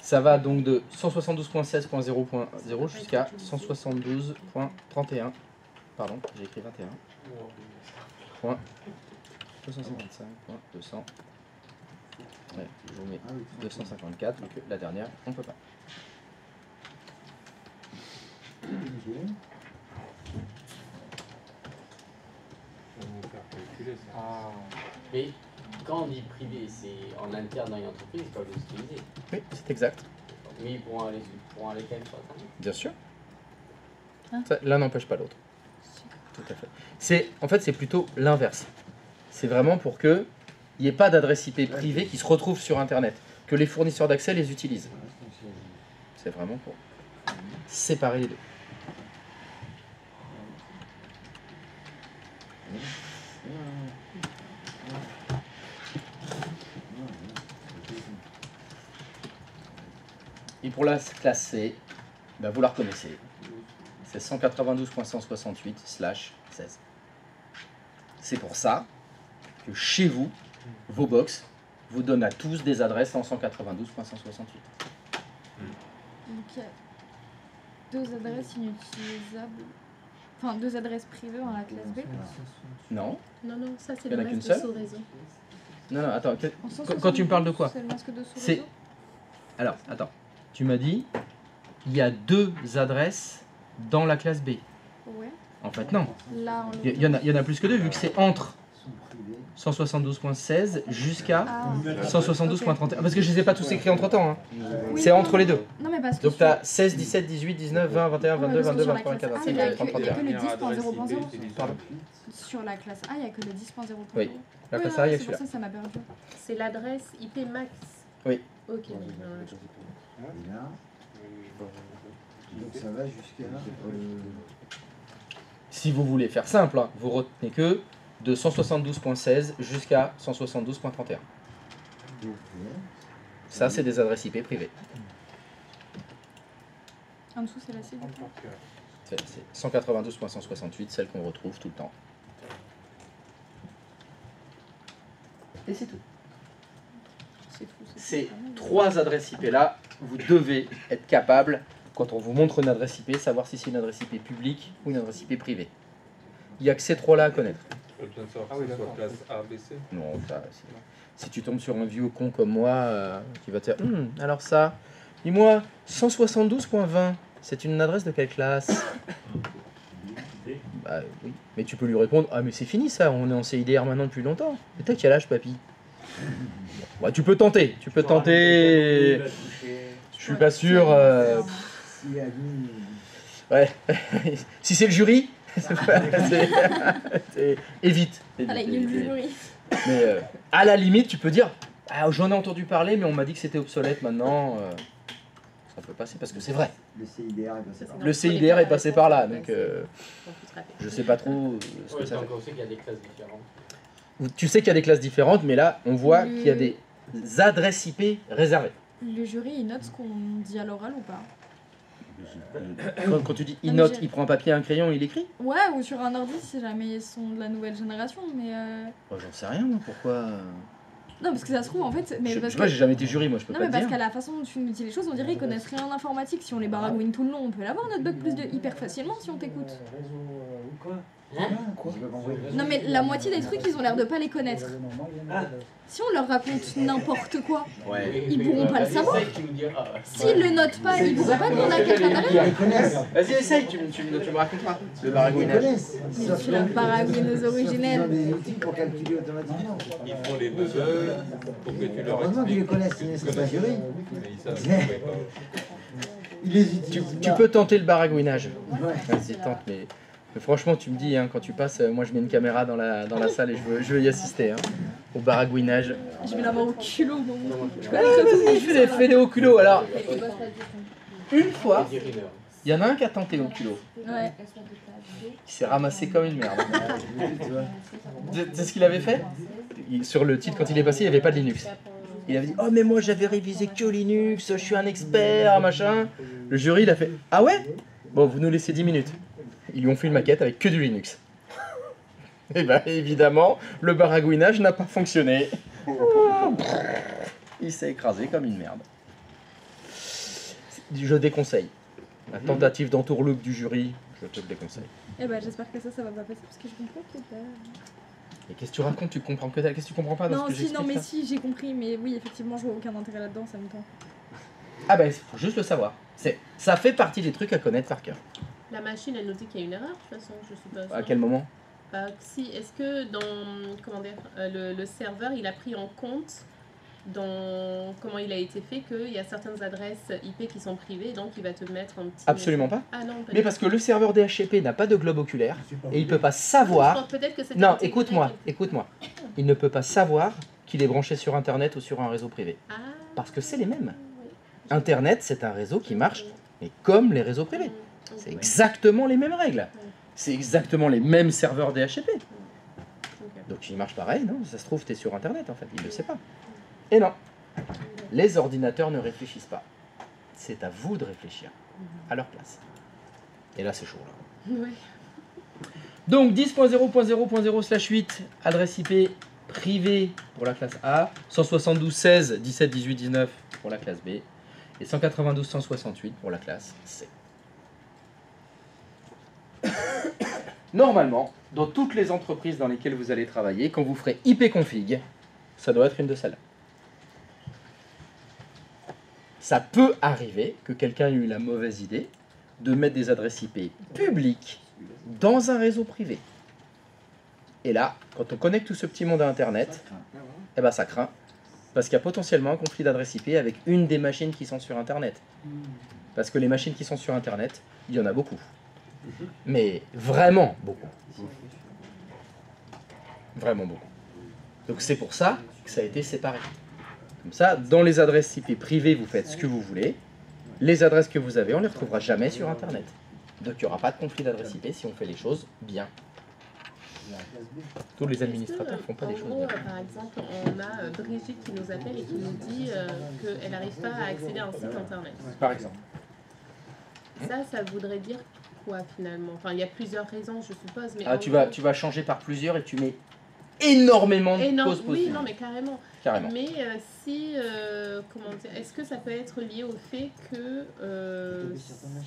ça va donc de 172.16.0.0 jusqu'à 172.31. Pardon, j'ai écrit 21. Point 255.200. Ouais, je vous mets 254, donc la dernière, on ne peut pas. On va nous faire calculer ça. Ah. Mais quand on dit privé, c'est en interne dans une entreprise, ils peuvent les utiliser. Oui, c'est exact. Mais ils pourront aller quand même sur Internet. Bien sûr. Hein L'un n'empêche pas l'autre. Tout à fait. En fait, c'est plutôt l'inverse. C'est vraiment pour que il n'y ait pas d'adresse IP privée qui se retrouve sur Internet, que les fournisseurs d'accès les utilisent. C'est vraiment pour séparer les deux. Et pour la classe C, ben vous la reconnaissez. C'est 192.168/16. C'est pour ça que chez vous, vos box vous donnent à tous des adresses en 192.168. Donc il y a 2 adresses inutilisables. Enfin, 2 adresses privées dans la classe B. Non. Non, non, ça c'est Il y en le a qu'une masque de seule sous-réseau. Non, non, attends. En Quand tu me parles de quoi? C'est le masque de C'est- sous-réseau. Alors, attends. Tu m'as dit, il y a 2 adresses dans la classe B. Ouais. En fait, non. Là, on Il y en a plus que 2, vu que c'est entre 172.16 jusqu'à Ah. 172.31. Parce que je les ai pas tous écrits entre temps. Oui, C'est non, entre les deux. Non, mais parce que. Donc tu as 16, 17, 18, 19, 20, 21, 22, 22, 23, 24, 25, il y a 26, que 30, 31. le 10.0.0. Pardon. Sur la classe A, il n'y a que le 10.0.0. Oui. La Oui, classe non, A, il y a c'est pour celui-là. ça que ça m'a perdu. C'est l'adresse IP max. Oui. Ok. Et là, donc ça va jusqu'à. Si vous voulez faire simple, vous retenez que de 172.16 jusqu'à 172.31. Ça, c'est des adresses IP privées. En dessous, c'est la C. du coup. C'est 192.168, celle qu'on retrouve tout le temps. Et c'est tout. C'est tout. Ces 3 adresses IP là, vous devez être capable, quand on vous montre une adresse IP, savoir si c'est une adresse IP publique ou une adresse IP privée. Il n'y a que ces 3 là à connaître. Pas besoin de savoir que ce soit classe A, B, C. Non, ça, si tu tombes sur un vieux con comme moi, qui va te dire alors ça, dis-moi, 172.20, c'est une adresse de quelle classe? Bah oui, mais tu peux lui répondre ah mais c'est fini ça, on est en CIDR maintenant depuis longtemps. Mais t'as quel âge, papy? Ouais, tu peux tenter, Je suis pas sûr. Ouais, si c'est le jury, évite. À la gueule du jury. Mais à la limite, tu peux dire Ah, j'en ai entendu parler, mais on m'a dit que c'était obsolète maintenant. Ça peut passer parce que c'est vrai. Le CIDR est passé par là. Le CIDR est passé par là, donc je sais pas trop ce que Ouais, ça donc fait. on sait qu'il y a des classes différentes. Tu sais qu'il y a des classes différentes, mais là, on voit qu'il y a des adresses IP réservées. Le jury, il note ce qu'on dit à l'oral ou pas? Quand tu dis il Non, mais note, j'ai- il prend un papier, un crayon, il écrit? Ouais, ou sur un ordi si jamais ils sont de la nouvelle génération, mais Oh, j'en sais rien, moi, pourquoi. non, parce que ça se trouve en fait. Mais Je parce sais pas, que... j'ai jamais été jury, moi, je peux Non, pas mais te parce dire. qu'à la façon dont tu nous dis les choses, on dirait qu'ils connaissent rien en informatique. Si on les baragouine tout le long, on peut l'avoir notre bac plus 2 hyper facilement si on t'écoute. Quoi? J'ai pas compris. Non, mais la moitié des trucs, ils ont l'air de pas les connaître. Si on leur raconte n'importe quoi, Ouais. ils pourront pas le savoir. Essaye, tu nous diras. S'ils le notent pas, ils pourront pas demander à quelqu'un Ils derrière. les connaissent. Vas-y, essaye, tu me raconteras. Le Ils les baragouinage. connaissent. Mais Sauf tu leur que- baragouines aux sauf qu'ils ont originels. des outils pour calculer automatiquement. Ils font les puzzles pour que tu leur Heureusement qu'ils les expliques. connaissent, sinon ils seraient pas jury. Mais ils savent pas. Ils les utilisent. Tu peux tenter le baragouinage. Ouais. Vas-y, tente, mais franchement, tu me dis, hein, quand tu passes, moi je mets une caméra dans la salle et je veux y assister, hein, au baragouinage. Je vais l'avoir au culot, mon Vas-y, fais-les au culot. Alors, une fois, Des rumeurs. il y en a un qui a tenté au culot. Ouais. Il s'est ramassé comme une merde. Tu sais ce qu'il avait fait? Sur le titre, quand il est passé, il n'y avait pas de Linux. Il avait dit, oh mais moi j'avais révisé que Linux, je suis un expert, machin. Le jury, il a fait, ah ouais? Bon, vous nous laissez 10 minutes. Ils lui ont fait une maquette avec que du Linux. Et bien évidemment, le baragouinage n'a pas fonctionné. Il s'est écrasé comme une merde. Je déconseille. La tentative d'entourloupe du jury, je te le déconseille. Eh ben, j'espère que ça va pas passer parce que je comprends que dalle. Et qu'est-ce que tu racontes? Tu comprends que dalle? Qu'est-ce que tu comprends pas dans Non, ce que si, non, j'explique, mais là si, j'ai compris, mais oui, effectivement, je vois aucun intérêt là-dedans, ça me tend. Ah ben, il faut juste le savoir. Ça fait partie des trucs à connaître par cœur. La machine, elle nous dit qu'il y a une erreur, de toute façon, je suppose. À non quel moment? Si, est-ce que dans comment dire, le serveur, il a pris en compte dans comment il a été fait qu'il y a certaines adresses IP qui sont privées, donc il va te mettre un petit... Absolument pas. Ah non, pas Mais du parce tout. que le serveur DHCP n'a pas de globe oculaire et il peut pas savoir. Peut-être que c'est Non, intégré. écoute-moi. Il ne peut pas savoir qu'il est branché sur Internet ou sur un réseau privé. Ah, Parce que c'est les mêmes. Internet, c'est un réseau qui marche, mais comme les réseaux privés. C'est exactement les mêmes règles. C'est exactement les mêmes serveurs DHCP. Donc il marche pareil, non? Ça se trouve, tu es sur Internet en fait, il ne le sait pas. Et non, les ordinateurs ne réfléchissent pas. C'est à vous de réfléchir, à leur place. Et là, c'est chaud. Là. Ouais. Donc 10.0.0.0/8, adresse IP privée pour la classe A, 172.16, 17, 18, 19 pour la classe B, et 192.168 pour la classe C. Normalement, dans toutes les entreprises dans lesquelles vous allez travailler, quand vous ferez ipconfig, ça doit être une de celles-là. Ça peut arriver que quelqu'un ait eu la mauvaise idée de mettre des adresses IP publiques dans un réseau privé. Et là, quand on connecte tout ce petit monde à Internet, eh ben ça craint, parce qu'il y a potentiellement un conflit d'adresse IP avec une des machines qui sont sur Internet. Parce que les machines qui sont sur Internet, il y en a beaucoup. Mais vraiment beaucoup. Vraiment beaucoup. Donc c'est pour ça que ça a été séparé. Comme ça, dans les adresses IP privées, vous faites ce que vous voulez. Les adresses que vous avez, on ne les retrouvera jamais sur Internet. Donc il n'y aura pas de conflit d'adresse IP si on fait les choses bien. Tous les administrateurs font pas en des choses gros, bien. par exemple, on a Brigitte qui nous appelle et qui nous dit qu'elle n'arrive pas à accéder à un site internet. Par exemple. Ça voudrait dire quoi finalement? Enfin, il y a plusieurs raisons, je suppose. Mais Ah, en tu gros- vas changer par plusieurs et tu mets énormément de Énorme, causes oui, possibles. non, mais carrément. Carrément. Mais comment dire, est-ce que ça peut être lié au fait que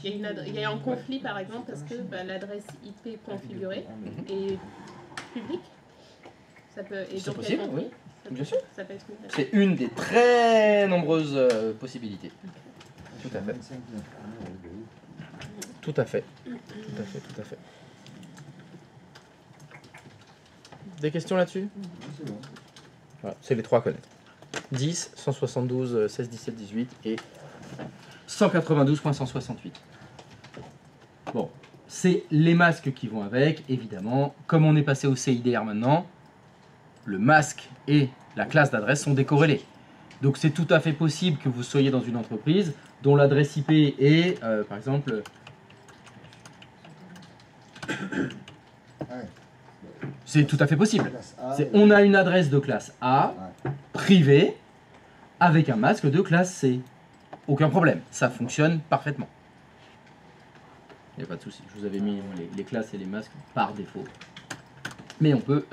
il y a un conflit par exemple parce que l'adresse IP configurée est publique? Ça peut. Et C'est donc, possible, il y a un conflit. oui. Ça peut- Bien sûr. Ça peut être une raison. C'est une des très nombreuses possibilités. Tout à fait. Tout à fait. Tout à fait, tout à fait. Des questions là-dessus? Voilà, c'est les trois à connaître. 10, 172, 16, 17, 18 et 192.168. Bon, c'est les masques qui vont avec, évidemment. Comme on est passé au CIDR maintenant, le masque et la classe d'adresse sont décorrélées. Donc c'est tout à fait possible que vous soyez dans une entreprise dont l'adresse IP est, par exemple... C'est tout à fait possible. On a une adresse de classe A, privée, avec un masque de classe C. Aucun problème, ça fonctionne parfaitement. Il n'y a pas de souci. Je vous avais mis les classes et les masques par défaut. Mais on peut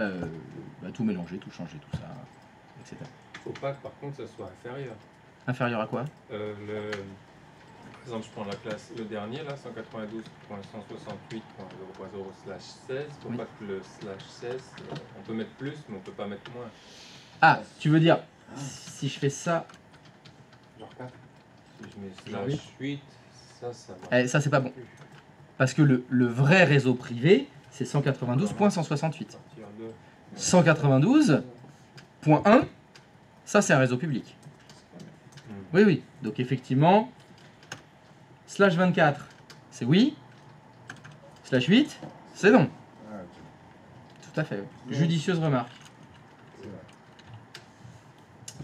tout mélanger, tout changer, tout ça, etc. Faut pas que par contre ça soit inférieur. Inférieur à quoi? Par exemple, je prends la classe, le dernier là, 192.168.0.0/16. Faut pas que le /16, on peut mettre plus, mais on peut pas mettre moins. Ah, tu veux dire, si je fais ça... Genre 4. Si je mets /8, ça va. Ça, c'est pas bon. Parce que le vrai réseau privé, c'est 192.168. 192.1, ça c'est un réseau public. Oui, oui. Donc effectivement, /24, c'est oui. /8, c'est non. Tout à fait. Judicieuse remarque.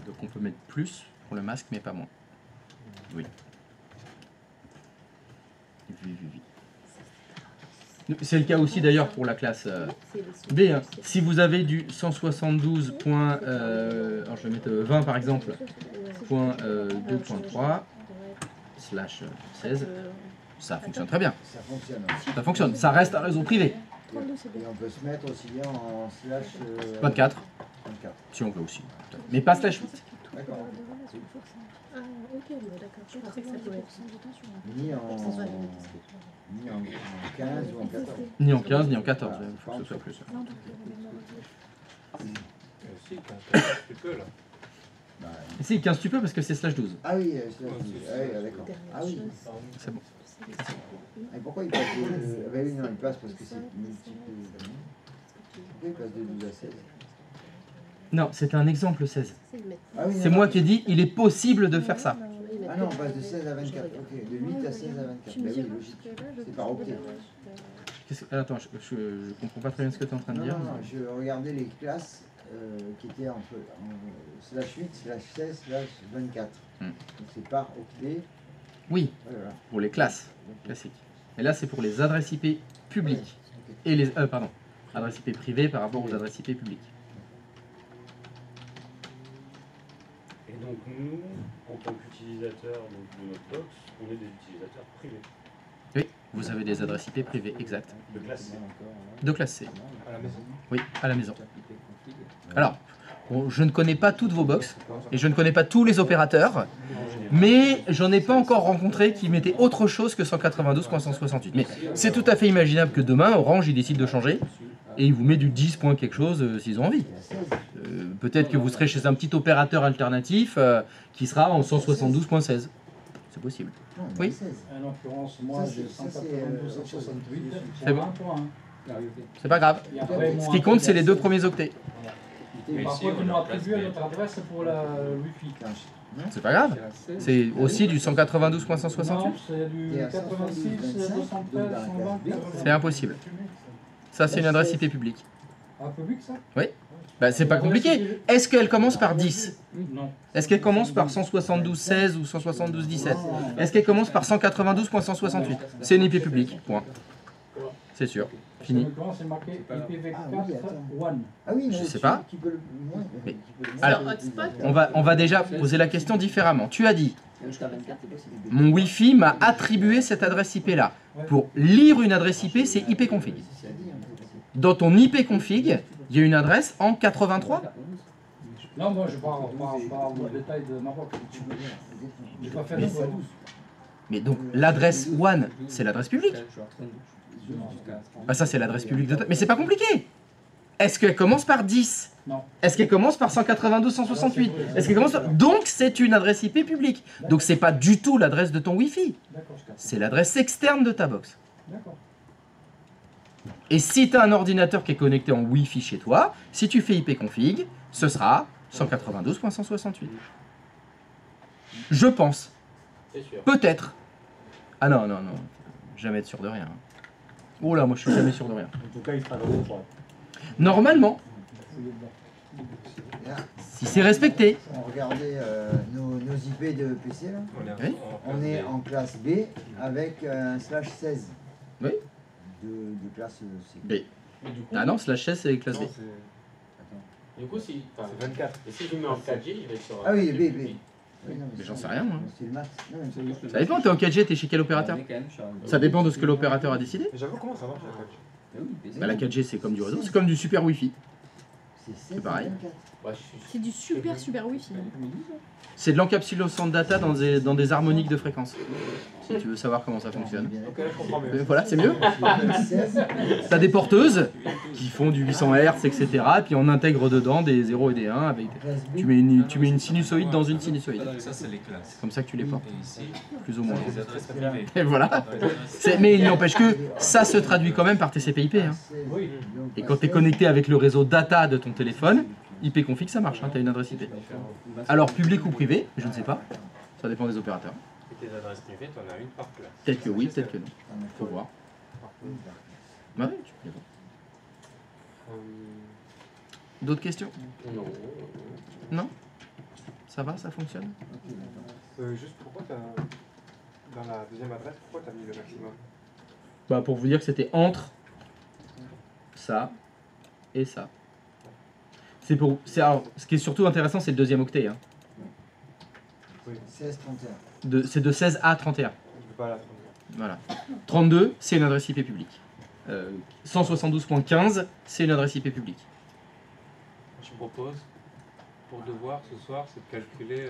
Donc on peut mettre plus pour le masque, mais pas moins. Oui. C'est le cas aussi d'ailleurs pour la classe B. Hein. Si vous avez du 172. Alors je vais mettre 20 par exemple, .2.3 /16, ça fonctionne très bien. Ça fonctionne. Ça fonctionne. Ça reste un réseau privé. Et on peut se mettre aussi bien en /24. Si on veut aussi. Mais pas /8. D'accord. Ah, ok, d'accord. Je pensais que ça pouvait être ni en 15 ou en 14. Ni en 15 ni en 14, il faut que ce soit plus. Si, 15 tu peux là. Si, 15 tu peux parce que c'est /12. Ah oui, d'accord. Ah oui. C'est bon. Et pourquoi il passe de... Ah oui, non, il passe parce que c'est multiple... Pourquoi il passe de 12 à 16? Non, c'est un exemple 16. Ah oui, c'est moi qui ai dit, il est possible de faire ça. Ah non, on passe de 16 à 24. Ok, de 8 à 16 à 24. Ben oui, logique. C'est par octet. Attends, je comprends pas très bien ce que tu es en train de dire. Non, je regardais les classes qui étaient entre /8, /16, /24. Donc c'est par octet. Oui, pour les classes classiques. Et là, c'est pour les adresses IP publiques. Et les adresses IP privées par rapport aux adresses IP publiques. Et donc nous, en tant qu'utilisateurs de notre box, on est des utilisateurs privés. Oui, vous avez des adresses IP privées, exact. De classe C. De classe C. À la maison. Oui, à la maison. Alors, bon, je ne connais pas toutes vos box, et je ne connais pas tous les opérateurs, mais j'en ai pas encore rencontré qui mettaient autre chose que 192.168. Mais c'est tout à fait imaginable que demain, Orange, il décide de changer, et il vous met du 10 point quelque chose s'ils ont envie. Peut-être que vous serez chez un petit opérateur alternatif qui sera en 172.16. C'est possible. Oui. En l'occurrence, moi j'ai 192.168. C'est bon. C'est pas grave. Ce qui compte, c'est les deux premiers octets. Par contre, ils m'ont attribué notre adresse pour la Wi-Fi. C'est pas grave. C'est aussi du 192.168. Non, c'est du 86, 213, 120. C'est impossible. Ça, c'est une adresse IP publique. Ah, public ça? Oui. Bah, c'est pas compliqué. Est-ce qu'elle commence par 10? Non. Est-ce qu'elle commence par 172.16 ou 172.17? Est-ce qu'elle commence par 192.168? C'est une IP publique. Point. C'est sûr. Fini. C'est marqué IPv4 Ah oui, je sais pas. Mais, alors, on va déjà poser la question différemment. Tu as dit, mon Wi-Fi m'a attribué cette adresse IP là. Pour lire une adresse IP, c'est ipconfig. Dans ton ipconfig, il y a une adresse en 83? Non, moi je parle dans le détail de ma box. J'ai pas fait ça. Mais donc l'adresse WAN, c'est l'adresse publique. Ah, ça c'est l'adresse publique de... Mais c'est pas compliqué. Est-ce qu'elle commence par 10? Non. Est-ce qu'elle commence par 192.168? Est-ce qu'elle commence par... Donc c'est une adresse IP publique. Donc c'est pas du tout l'adresse de ton Wi-Fi. C'est l'adresse externe de ta box. D'accord. Et si tu as un ordinateur qui est connecté en Wi-Fi chez toi, si tu fais ipconfig, ce sera 192.168. Je pense. Peut-être. Ah non, non, non. Jamais être sûr de rien. Oh là, moi je suis jamais sûr de rien. En tout cas, il sera dans le 3. Normalement, Si c'est respecté. On regardait nos IP de PC là. Oui. On est en classe B avec un /16. Oui. De classe C. B. Ah non, /16 c'est classe B. Du coup, si. Enfin, c'est 24. Et si je mets en 4G, il va être sur. Ah oui, B. Mais j'en sais rien moi. C'est le max. Non, mais Ça dépend, t'es en 4G, t'es chez quel opérateur? Ça dépend de ce que l'opérateur a décidé. J'avoue, comment ça marche la 4G? Bah, la 4G c'est comme du réseau, c'est comme du super Wi-Fi. c'est pareil. C'est du super Wi-Fi. C'est de l'encapsulation de data dans des harmoniques de fréquence. Si tu veux savoir comment ça fonctionne. Ok, là je comprends mieux. Voilà, c'est mieux. T'as des porteuses qui font du 800 Hz, etc. Et puis on intègre dedans des 0 et des 1 avec. Tu mets une sinusoïde dans une sinusoïde. Ça, c'est les classes. C'est comme ça que tu les portes. Et ici, Plus ou moins. les adresses privées. Et voilà. Mais il n'empêche que ça se traduit quand même par TCP/IP. Hein. Et quand tu es connecté avec le réseau data de ton téléphone, IP config ça marche, hein, tu as une adresse IP. Alors public ou privé, je ne sais pas. Ça dépend des opérateurs. Et tes adresses privées, t'en as une par classe. Peut-être que oui, peut-être que non. Faut voir. Ouais, tu peux les voir. D'autres questions? Non. Non? Ça va, ça fonctionne? Juste pourquoi t'as. Dans la deuxième adresse, pourquoi t'as mis le maximum? Bah pour vous dire que c'était entre ça et ça. Alors, ce qui est surtout intéressant, c'est le deuxième octet. Hein. Oui. 16-31. C'est de 16 à 31. Je peux pas la 32. Voilà. 32, c'est une adresse IP publique. 172.15, c'est une adresse IP publique. Je propose, pour devoir ce soir, c'est de calculer.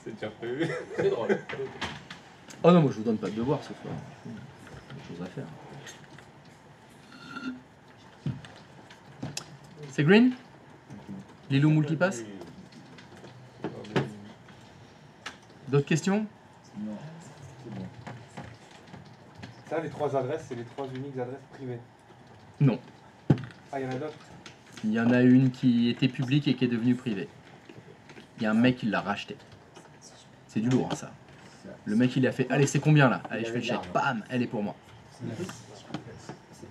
C'est déjà prévu. C'est drôle. Oh non, moi je vous donne pas de devoir ce soir. Des choses à faire. C'est green? Lilou multipass? D'autres questions? Non, c'est bon. Ça, les trois adresses, c'est les trois uniques adresses privées. Non. Ah, il y en a d'autres? Il y en a une qui était publique et qui est devenue privée. Il y a un mec qui l'a racheté. C'est du lourd, hein, ça. Le mec il a fait, allez c'est combien là? Allez je fais le chèque, bam, elle est pour moi.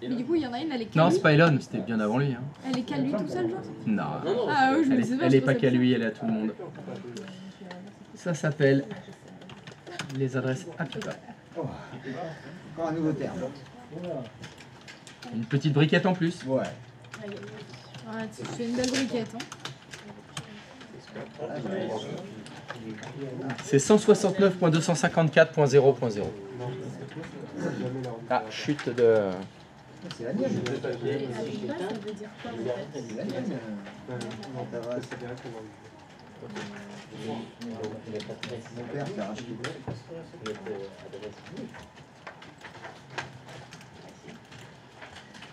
Mais du coup, il y en a une, elle est qu'à Non, lui. c'est pas Elon, c'était bien avant lui. Hein. Elle est qu'à lui tout seul, genre? Non. Ah oui, je me Elle disais est, pas, elle je est pas pensais qu'à ça. lui, elle est à tout le monde. Ça s'appelle les adresses API. Encore un nouveau terme. Une petite briquette en plus. Ouais. Ouais, tu fais une belle briquette. Hein. C'est 169.254.0.0. Ah, chute de... C'est la mienne. Et Aviva, ça veut dire quoi en fait? C'est la mienne. Mon père qui a racheté.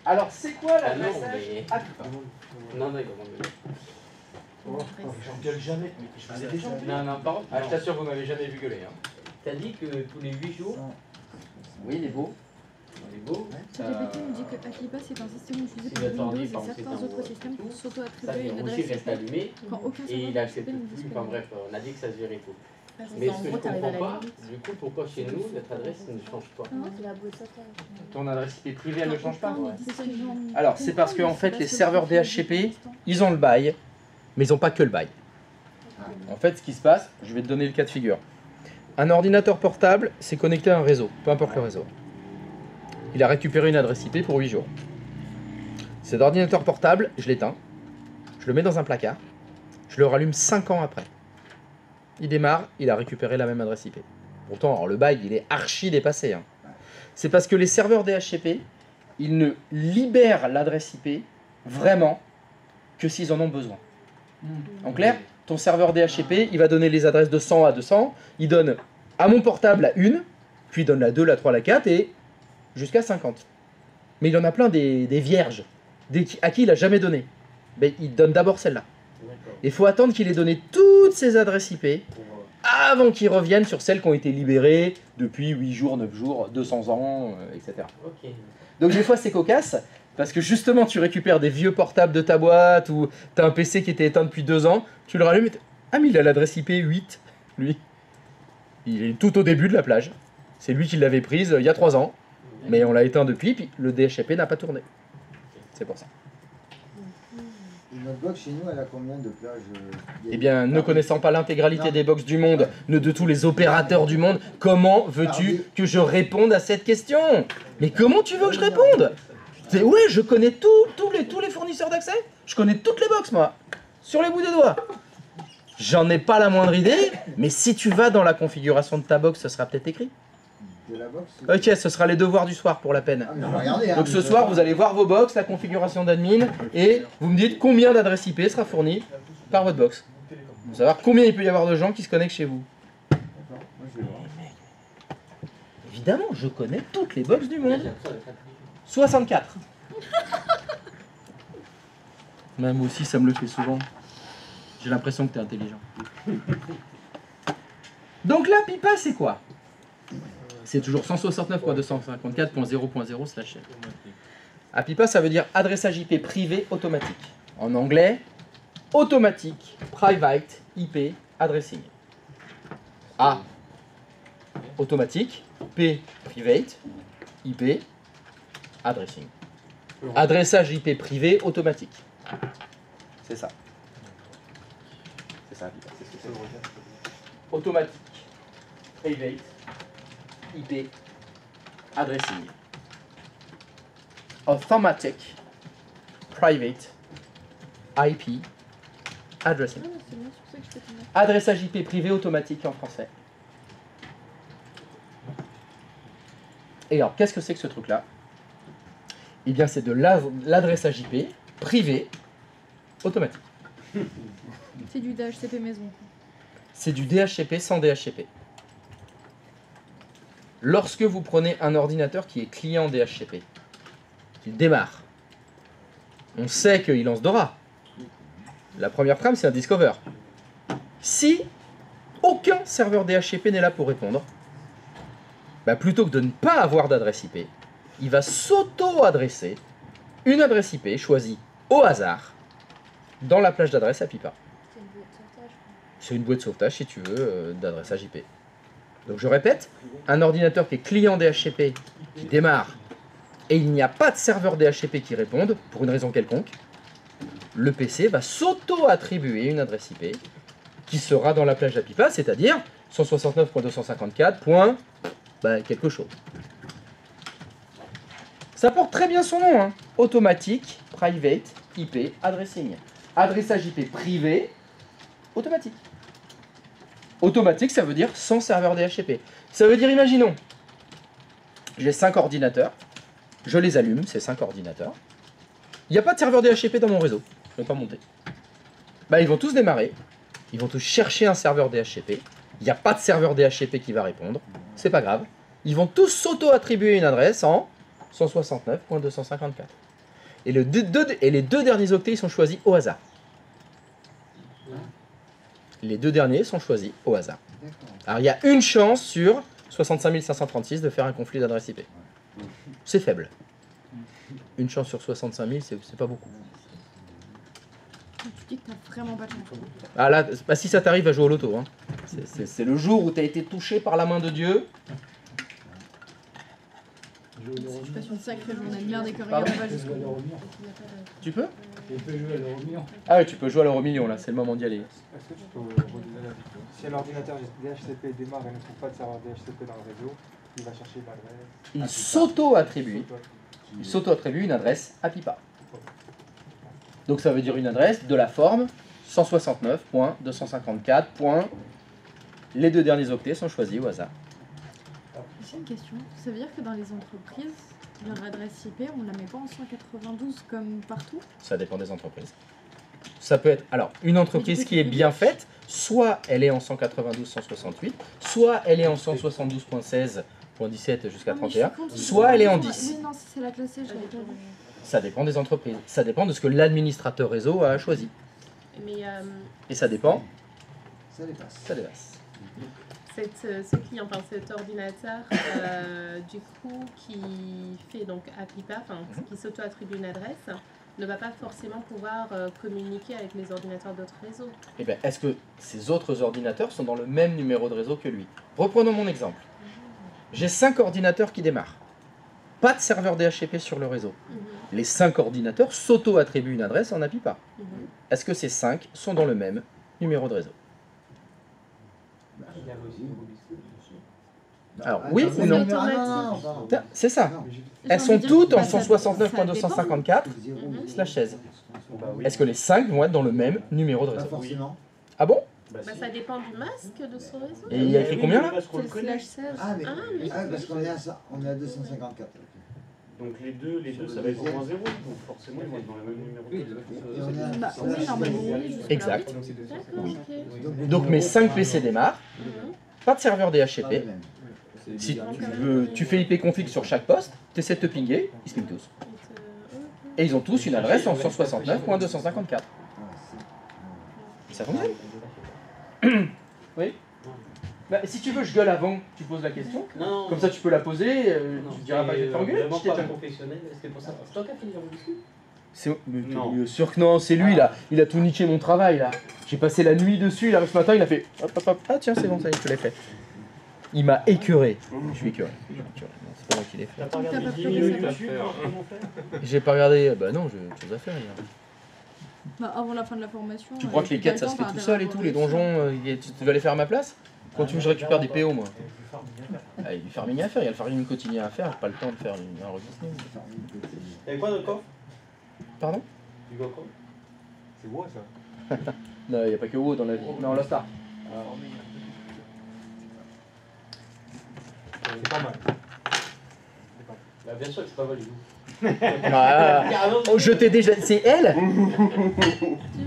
Alors, c'est quoi la non, message? Non, non, il J'engueule jamais, mais je faisais déjà. Non, non, par contre, je t'assure, vous m'avez jamais vu gueuler. Hein. T'as dit que tous les 8 jours. Oui, il est beau. Il est beau. ChatGPT nous dit que Akiba c'est un système utilisé Si par j'attends Windows dit, et par contre, certains c'est autres un- systèmes pour Ça s'auto-attribuer fait une aussi adresse reste IP allumé. quand aucun Et serveur il accepte n'est plus. disponible. Enfin bref, on a dit que ça se verrait tout. Ah, c'est Mais ça, ce en que gros, je t'arrives à comprends la pas, limite. du coup, pourquoi chez nous, notre adresse ne change pas? Ton adresse IP privée, elle ne change pas? C'est ça, les gens- Alors, c'est parce qu'en fait, les serveurs DHCP, ils ont le bail, mais ils n'ont pas que le bail. En fait, ce qui se passe, je vais te donner le cas de figure. Un ordinateur portable, c'est connecté à un réseau, peu importe le réseau. Il a récupéré une adresse IP pour 8 jours. Cet ordinateur portable, je l'éteins, je le mets dans un placard, je le rallume 5 ans après. Il démarre, il a récupéré la même adresse IP. Pourtant, alors, le bail, il est archi dépassé. Hein. C'est parce que les serveurs DHCP, ils ne libèrent l'adresse IP vraiment que s'ils en ont besoin. En clair, ton serveur DHCP, il va donner les adresses de 100 à 200, il donne à mon portable la 1, puis il donne la 2, la 3, la 4 et jusqu'à 50. Mais il en a plein des vierges, à qui il n'a jamais donné. Mais il donne d'abord celle-là. Il faut attendre qu'il ait donné toutes ses adresses IP avant qu'ils reviennent sur celles qui ont été libérées depuis 8 jours, 9 jours, 200 ans, etc. Ok. Donc des fois c'est cocasse, parce que justement tu récupères des vieux portables de ta boîte, ou tu as un PC qui était éteint depuis 2 ans, tu le rallumes et ah mais il a l'adresse IP 8, lui. Il est tout au début de la plage. C'est lui qui l'avait prise il y a 3 ans, mais on l'a éteint depuis, puis le DHCP n'a pas tourné. C'est pour ça. Notre box chez nous, elle a combien de plages Eh bien, ne connaissant pas l'intégralité des box du monde, de tous les opérateurs du monde, comment veux-tu que je réponde à cette question? Mais comment tu veux que je réponde? Ouais, je connais tous les fournisseurs d'accès. Je connais toutes les box, moi. Sur les bouts des doigts. J'en ai pas la moindre idée, mais si tu vas dans la configuration de ta box, ce sera peut-être écrit. De la box? Ok, ce sera les devoirs du soir pour la peine. Regardez, hein, Donc ce soir, vous allez voir vos box, la configuration d'admin, et vous me dites combien d'adresses IP sera fournie par votre box. Pour savoir combien il peut y avoir de gens qui se connectent chez vous. Évidemment, je connais toutes les box du monde. 64. Même aussi, ça me le fait souvent. J'ai l'impression que tu es intelligent. Donc là, Pipa, c'est quoi? C'est toujours 169.254.0.0/. APIPA, ça veut dire adressage IP privé automatique. En anglais, automatique private IP addressing. A, automatique. P, private IP addressing. Adressage IP privé automatique. C'est ça. C'est ça, APIPA. C'est ce que c'est. Automatique private IP addressing. Automatic private IP addressing. Adressage IP privé automatique en français. Et alors, qu'est-ce que c'est que ce truc-là? Eh bien, c'est de l'adressage IP privé automatique. C'est du DHCP maison. C'est du DHCP sans DHCP. Lorsque vous prenez un ordinateur qui est client DHCP, qu'il démarre, on sait qu'il lance Dora. La première trame, c'est un Discover. Si aucun serveur DHCP n'est là pour répondre, bah plutôt que de ne pas avoir d'adresse IP, il va s'auto-adresser une adresse IP choisie au hasard dans la plage d'adresse APIPA. C'est une bouée de sauvetage, si tu veux, d'adressage IP. Donc je répète, un ordinateur qui est client DHCP, qui démarre, et il n'y a pas de serveur DHCP qui réponde, pour une raison quelconque, le PC va s'auto-attribuer une adresse IP qui sera dans la plage APIPA, c'est-à-dire 169.254. Quelque chose. Ça porte très bien son nom, hein. Automatique Private IP Addressing. Adressage IP privé automatique. Automatique, ça veut dire sans serveur DHCP. Ça veut dire, imaginons, j'ai 5 ordinateurs, je les allume, ces 5 ordinateurs. Il n'y a pas de serveur DHCP dans mon réseau, je ne vais pas monter. Ils vont tous démarrer, ils vont tous chercher un serveur DHCP. Il n'y a pas de serveur DHCP qui va répondre, c'est pas grave. Ils vont tous s'auto-attribuer une adresse en 169.254. Et les deux derniers octets, ils sont choisis au hasard. Les deux derniers sont choisis au hasard. Alors il y a une chance sur 65 536 de faire un conflit d'adresse IP. C'est faible. Une chance sur 65 000, c'est pas beaucoup. Tu dis que t'as vraiment pas de chance. Ah là, si ça t'arrive, à jouer au loto. Hein. C'est le jour où tu as été touché par la main de Dieu. Je passe une sacrée journée de merde et que rien Pardon. ne va jusqu'au bout. Tu peux? Tu peux jouer à l'euro million. Ah oui, tu peux jouer à l'euro million là, c'est le moment d'y aller. Est-ce que tu peux redonner la question? Si l'ordinateur DHCP démarre et ne trouve pas de serveur DHCP dans le réseau, il va chercher une adresse. Il s'auto-attribue une adresse APIPA. Donc ça veut dire une adresse de la forme 169.254. Les deux derniers octets sont choisis au hasard. J'ai une question. Ça veut dire que dans les entreprises, leur adresse IP, on la met pas en 192 comme partout? Ça dépend des entreprises. Ça peut être... Alors, une entreprise qui est bien faite, soit elle est en 192.168, soit elle est en 172.16.17 jusqu'à 31, soit elle est en 10. Oui, non, c'est la classe C, je l'avais pas vu. Ça dépend des entreprises. Ça dépend de ce que l'administrateur réseau a choisi. Mais Et ça dépend... Ça dépasse. Ça dépasse. ce client, enfin cet ordinateur, du coup, qui fait donc APIPA, enfin qui s'auto-attribue une adresse, ne va pas forcément pouvoir communiquer avec les ordinateurs d'autres réseaux. Eh bien, est-ce que ces autres ordinateurs sont dans le même numéro de réseau que lui? Reprenons mon exemple. J'ai 5 ordinateurs qui démarrent. Pas de serveur DHCP sur le réseau. Les 5 ordinateurs s'auto-attribuent une adresse en APIPA. est-ce que ces 5 sont dans le même numéro de réseau? Alors, oui ou non? C'est ça. Elles sont toutes en 169.254/16. Est-ce que les 5 vont être dans le même numéro de réseau? Pas forcément. Ah bon? Bah, ça dépend du masque de son réseau. Et il y a écrit combien là? C'est le slash 16. Ah, mais, parce qu'on est à ça, on est à 254. Donc les deux ça va être au moins 0, donc forcément ils vont être dans le même numéro de réseau. Bah, oui, normalement, oui, jusque-là, Exact. oui. Donc mes 5 PC démarrent, pas de serveur DHCP. Si tu fais IP config sur chaque poste, tu essaies de te pinguer, ils se pingent tous. Et ils ont tous une adresse en 169.254. Ça fonctionne? Oui. Bah, si tu veux, je gueule avant que tu poses la question. Non, comme ça, tu peux la poser. Tu diras pas que tu te engueuler. Vraiment pas professionnel, c'est pour ça. C'est toi qui as fini le discours? C'est sûr que non, c'est lui là. Il a tout niqué mon travail là. J'ai passé la nuit dessus. Il arrive ce matin, il a fait hop hop hop. Ah tiens, c'est bon, ça y est, je te l'ai fait. Il m'a écœuré. Je suis écœuré. C'est pas moi qui l'ai fait. T'as pas regardé 10 minutes là-dessus? J'ai pas regardé. Bah non, j'ai autre chose à faire. Bah, avant la fin de la formation. Tu crois que les quêtes ça se fait tout seul et tout, les donjons, tu vas les faire à ma place? Quand tu veux que je récupère des PO moi? Il y a du farming à faire, il y a le farming quotidien à faire, j'ai pas le temps de faire un registre. Il y a quoi dans le coffre? Pardon? Du coffre? C'est WoW ça. Non, il n'y a pas que WoW dans la vie. Non, Lost Ark. C'est pas mal. Bah, bien sûr que c'est pas mal du tout. Oh, je t'ai déjà. C'est elle? Tu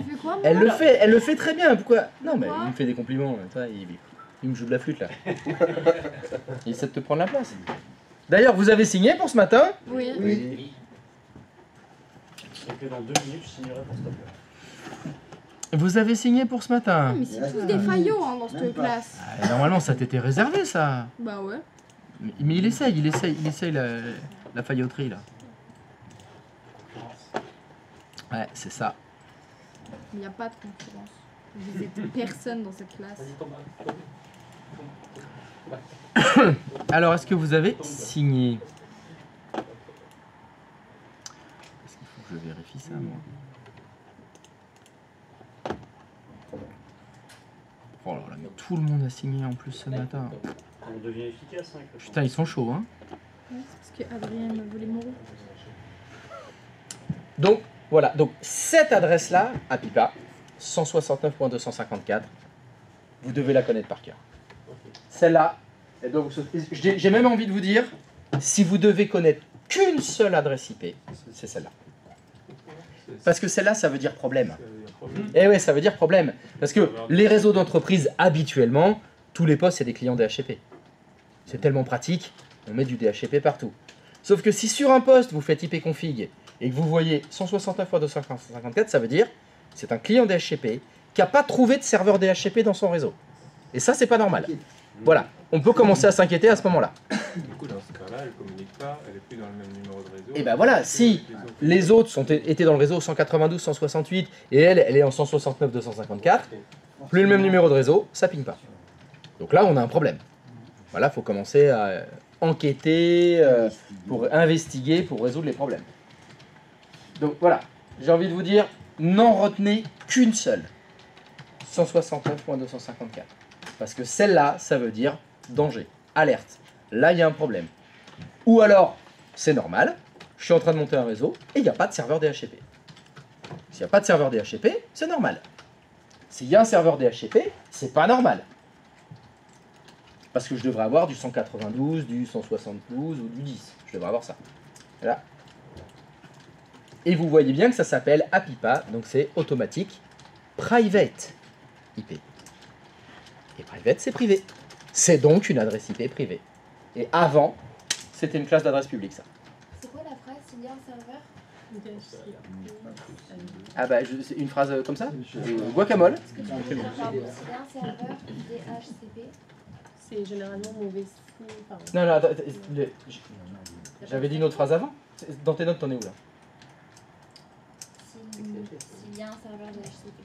fais quoi, moi? Elle le fait très bien. Pourquoi? Non, mais il me fait des compliments. Toi, il me joue de la flûte là. Il essaie de te prendre la place. D'ailleurs, vous avez signé pour ce matin? Oui. Oui. Donc dans 2 minutes, je signerai pour stopper. Vous avez signé pour ce matin? Mais c'est tous des faillots hein, dans cette classe. Ah, normalement, ça t'était réservé ça. Bah ouais. Mais il essaye la failloterie là. Ouais, c'est ça. Il n'y a pas de concurrence. Vous êtes personne dans cette classe. Alors, est-ce que vous avez signé? Est-ce qu'il faut que je vérifie ça, moi? Oh là là, mais tout le monde a signé en plus ce matin. On devient efficace, hein. Putain, ils sont chauds, hein. Ouais, c'est parce qu'Adrien m'a volé mon roux. Donc, voilà. Donc, cette adresse-là, à Pipa, 169.254, vous devez la connaître par cœur. Celle-là, et donc, j'ai même envie de vous dire, si vous devez connaître qu'une seule adresse IP, c'est celle-là. Parce que celle-là, ça veut dire problème. Eh ouais, ça veut dire problème. Parce que les réseaux d'entreprise, habituellement, tous les postes, c'est des clients DHCP. C'est tellement pratique, on met du DHCP partout. Sauf que si sur un poste, vous faites IP config et que vous voyez 169.254, ça veut dire c'est un client DHCP qui n'a pas trouvé de serveur DHCP dans son réseau. Et ça, c'est pas normal. Voilà, on peut commencer à s'inquiéter à ce moment-là. Du coup, dans ce cas-là, elle ne communique pas, elle n'est plus dans le même numéro de réseau. Et ben voilà, si les autres étaient dans le réseau 192, 168 et elle est en 169, 254, plus le même numéro de réseau, ça ping pas. Donc là, on a un problème. Voilà, il faut commencer à enquêter, pour investiguer, pour résoudre les problèmes. Donc voilà, j'ai envie de vous dire, n'en retenez qu'une seule. 169.254. Parce que celle-là, ça veut dire danger, alerte. Là, il y a un problème. Ou alors, c'est normal, je suis en train de monter un réseau et il n'y a pas de serveur DHCP. S'il n'y a pas de serveur DHCP, c'est normal. S'il y a un serveur DHCP, c'est pas normal. Parce que je devrais avoir du 192, du 172 ou du 10. Je devrais avoir ça. Voilà. Et vous voyez bien que ça s'appelle APIPA, donc c'est automatique private IP. Et private, c'est privé. C'est donc une adresse IP privée. Et avant, c'était une classe d'adresse publique, ça. C'est quoi la phrase s'il y a un serveur? Ah bah, c'est une phrase comme ça Guacamole. Est-ce que tu peux faire par s'il y a un serveur DHCP? C'est généralement mauvais signe. Pardon. Non, non, attends, j'avais dit une autre phrase avant. Dans tes notes, t'en es où là? S'il y a un serveur DHCP.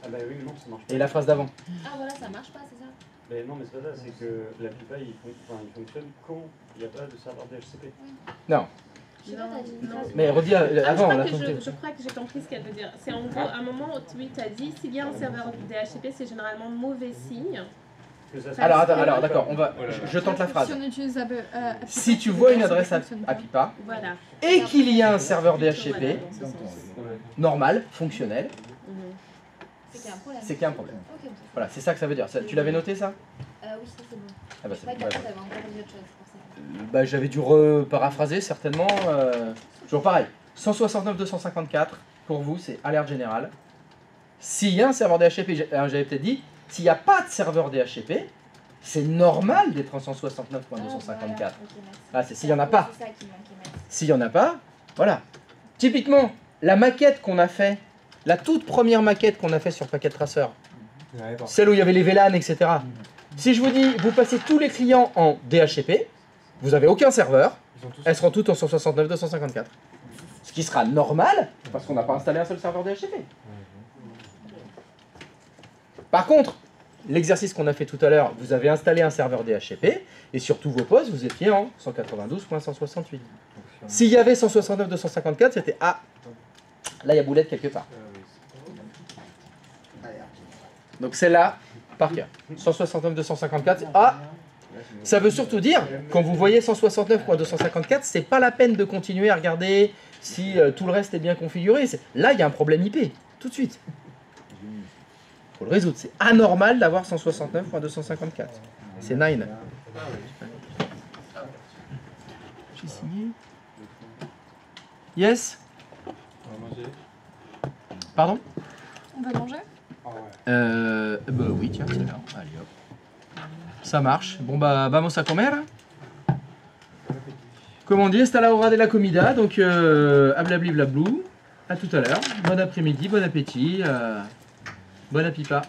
Ah bah oui, mais non, ça marche pas. Et la phrase d'avant? Ah voilà, ça marche pas, c'est ça? Mais non, mais c'est pas ça, c'est que la PIPA, il fonctionne quand il n'y a pas de serveur DHCP. Non. Je sais pas, t'as dit une Non. phrase. Mais redis Ah, avant, là, je crois que j'ai compris ce qu'elle veut dire. C'est en gros, à un moment où tu as dit, s'il y a un serveur DHCP, c'est généralement mauvais signe. Alors, d'accord, je tente la phrase. Si on utilise Si tu vois une adresse APIPA Voilà. et qu'il y a un serveur DHCP normal, fonctionnel, C'est qu'il y a un problème. c'est qu'il y a un problème. Ok, bon. Voilà, c'est ça que ça veut dire. Tu l'avais noté ça? Oui, ça c'est bon. Ah bah, Je crois c'est qu'après t'avais encore dit autre chose pour ça. Bah, j'avais dû reparaphraser certainement. Toujours pareil. 169.254 pour vous, c'est alerte générale. S'il y a un serveur DHCP, j'avais peut-être dit, s'il n'y a pas de serveur DHCP, c'est normal d'être en 169.254. Ah, c'est s'il n'y en a pas. C'est ça qui manquait, merci. S'il n'y en a pas, voilà. Typiquement, la maquette qu'on a fait, la toute première maquette qu'on a fait sur Packet Tracer, celle où il y avait les VLAN, etc. Si je vous dis, vous passez tous les clients en DHCP, vous n'avez aucun serveur, elles seront toutes en 169.254. Ce qui sera normal, parce qu'on n'a pas installé un seul serveur DHCP. Par contre, l'exercice qu'on a fait tout à l'heure, vous avez installé un serveur DHCP, et sur tous vos postes, vous étiez en 192.168. S'il y avait 169.254, c'était « Ah, là il y a boulette quelque part ». Donc c'est là, par cœur. 169.254, ah, ça veut surtout dire, quand vous voyez 169.254, c'est pas la peine de continuer à regarder si tout le reste est bien configuré. Là, il y a un problème IP, tout de suite. Il faut le résoudre. C'est anormal d'avoir 169.254. C'est 9. J'ai signé. Yes. Pardon? On va manger? Bah oui, tiens, c'est là. Allez hop. Ça marche. Bon bah, vamos a comer. Comme on dit, hasta la hora de la comida. Donc, ablabli blablou. À tout à l'heure. Bon après-midi, bon appétit. Bon appipa.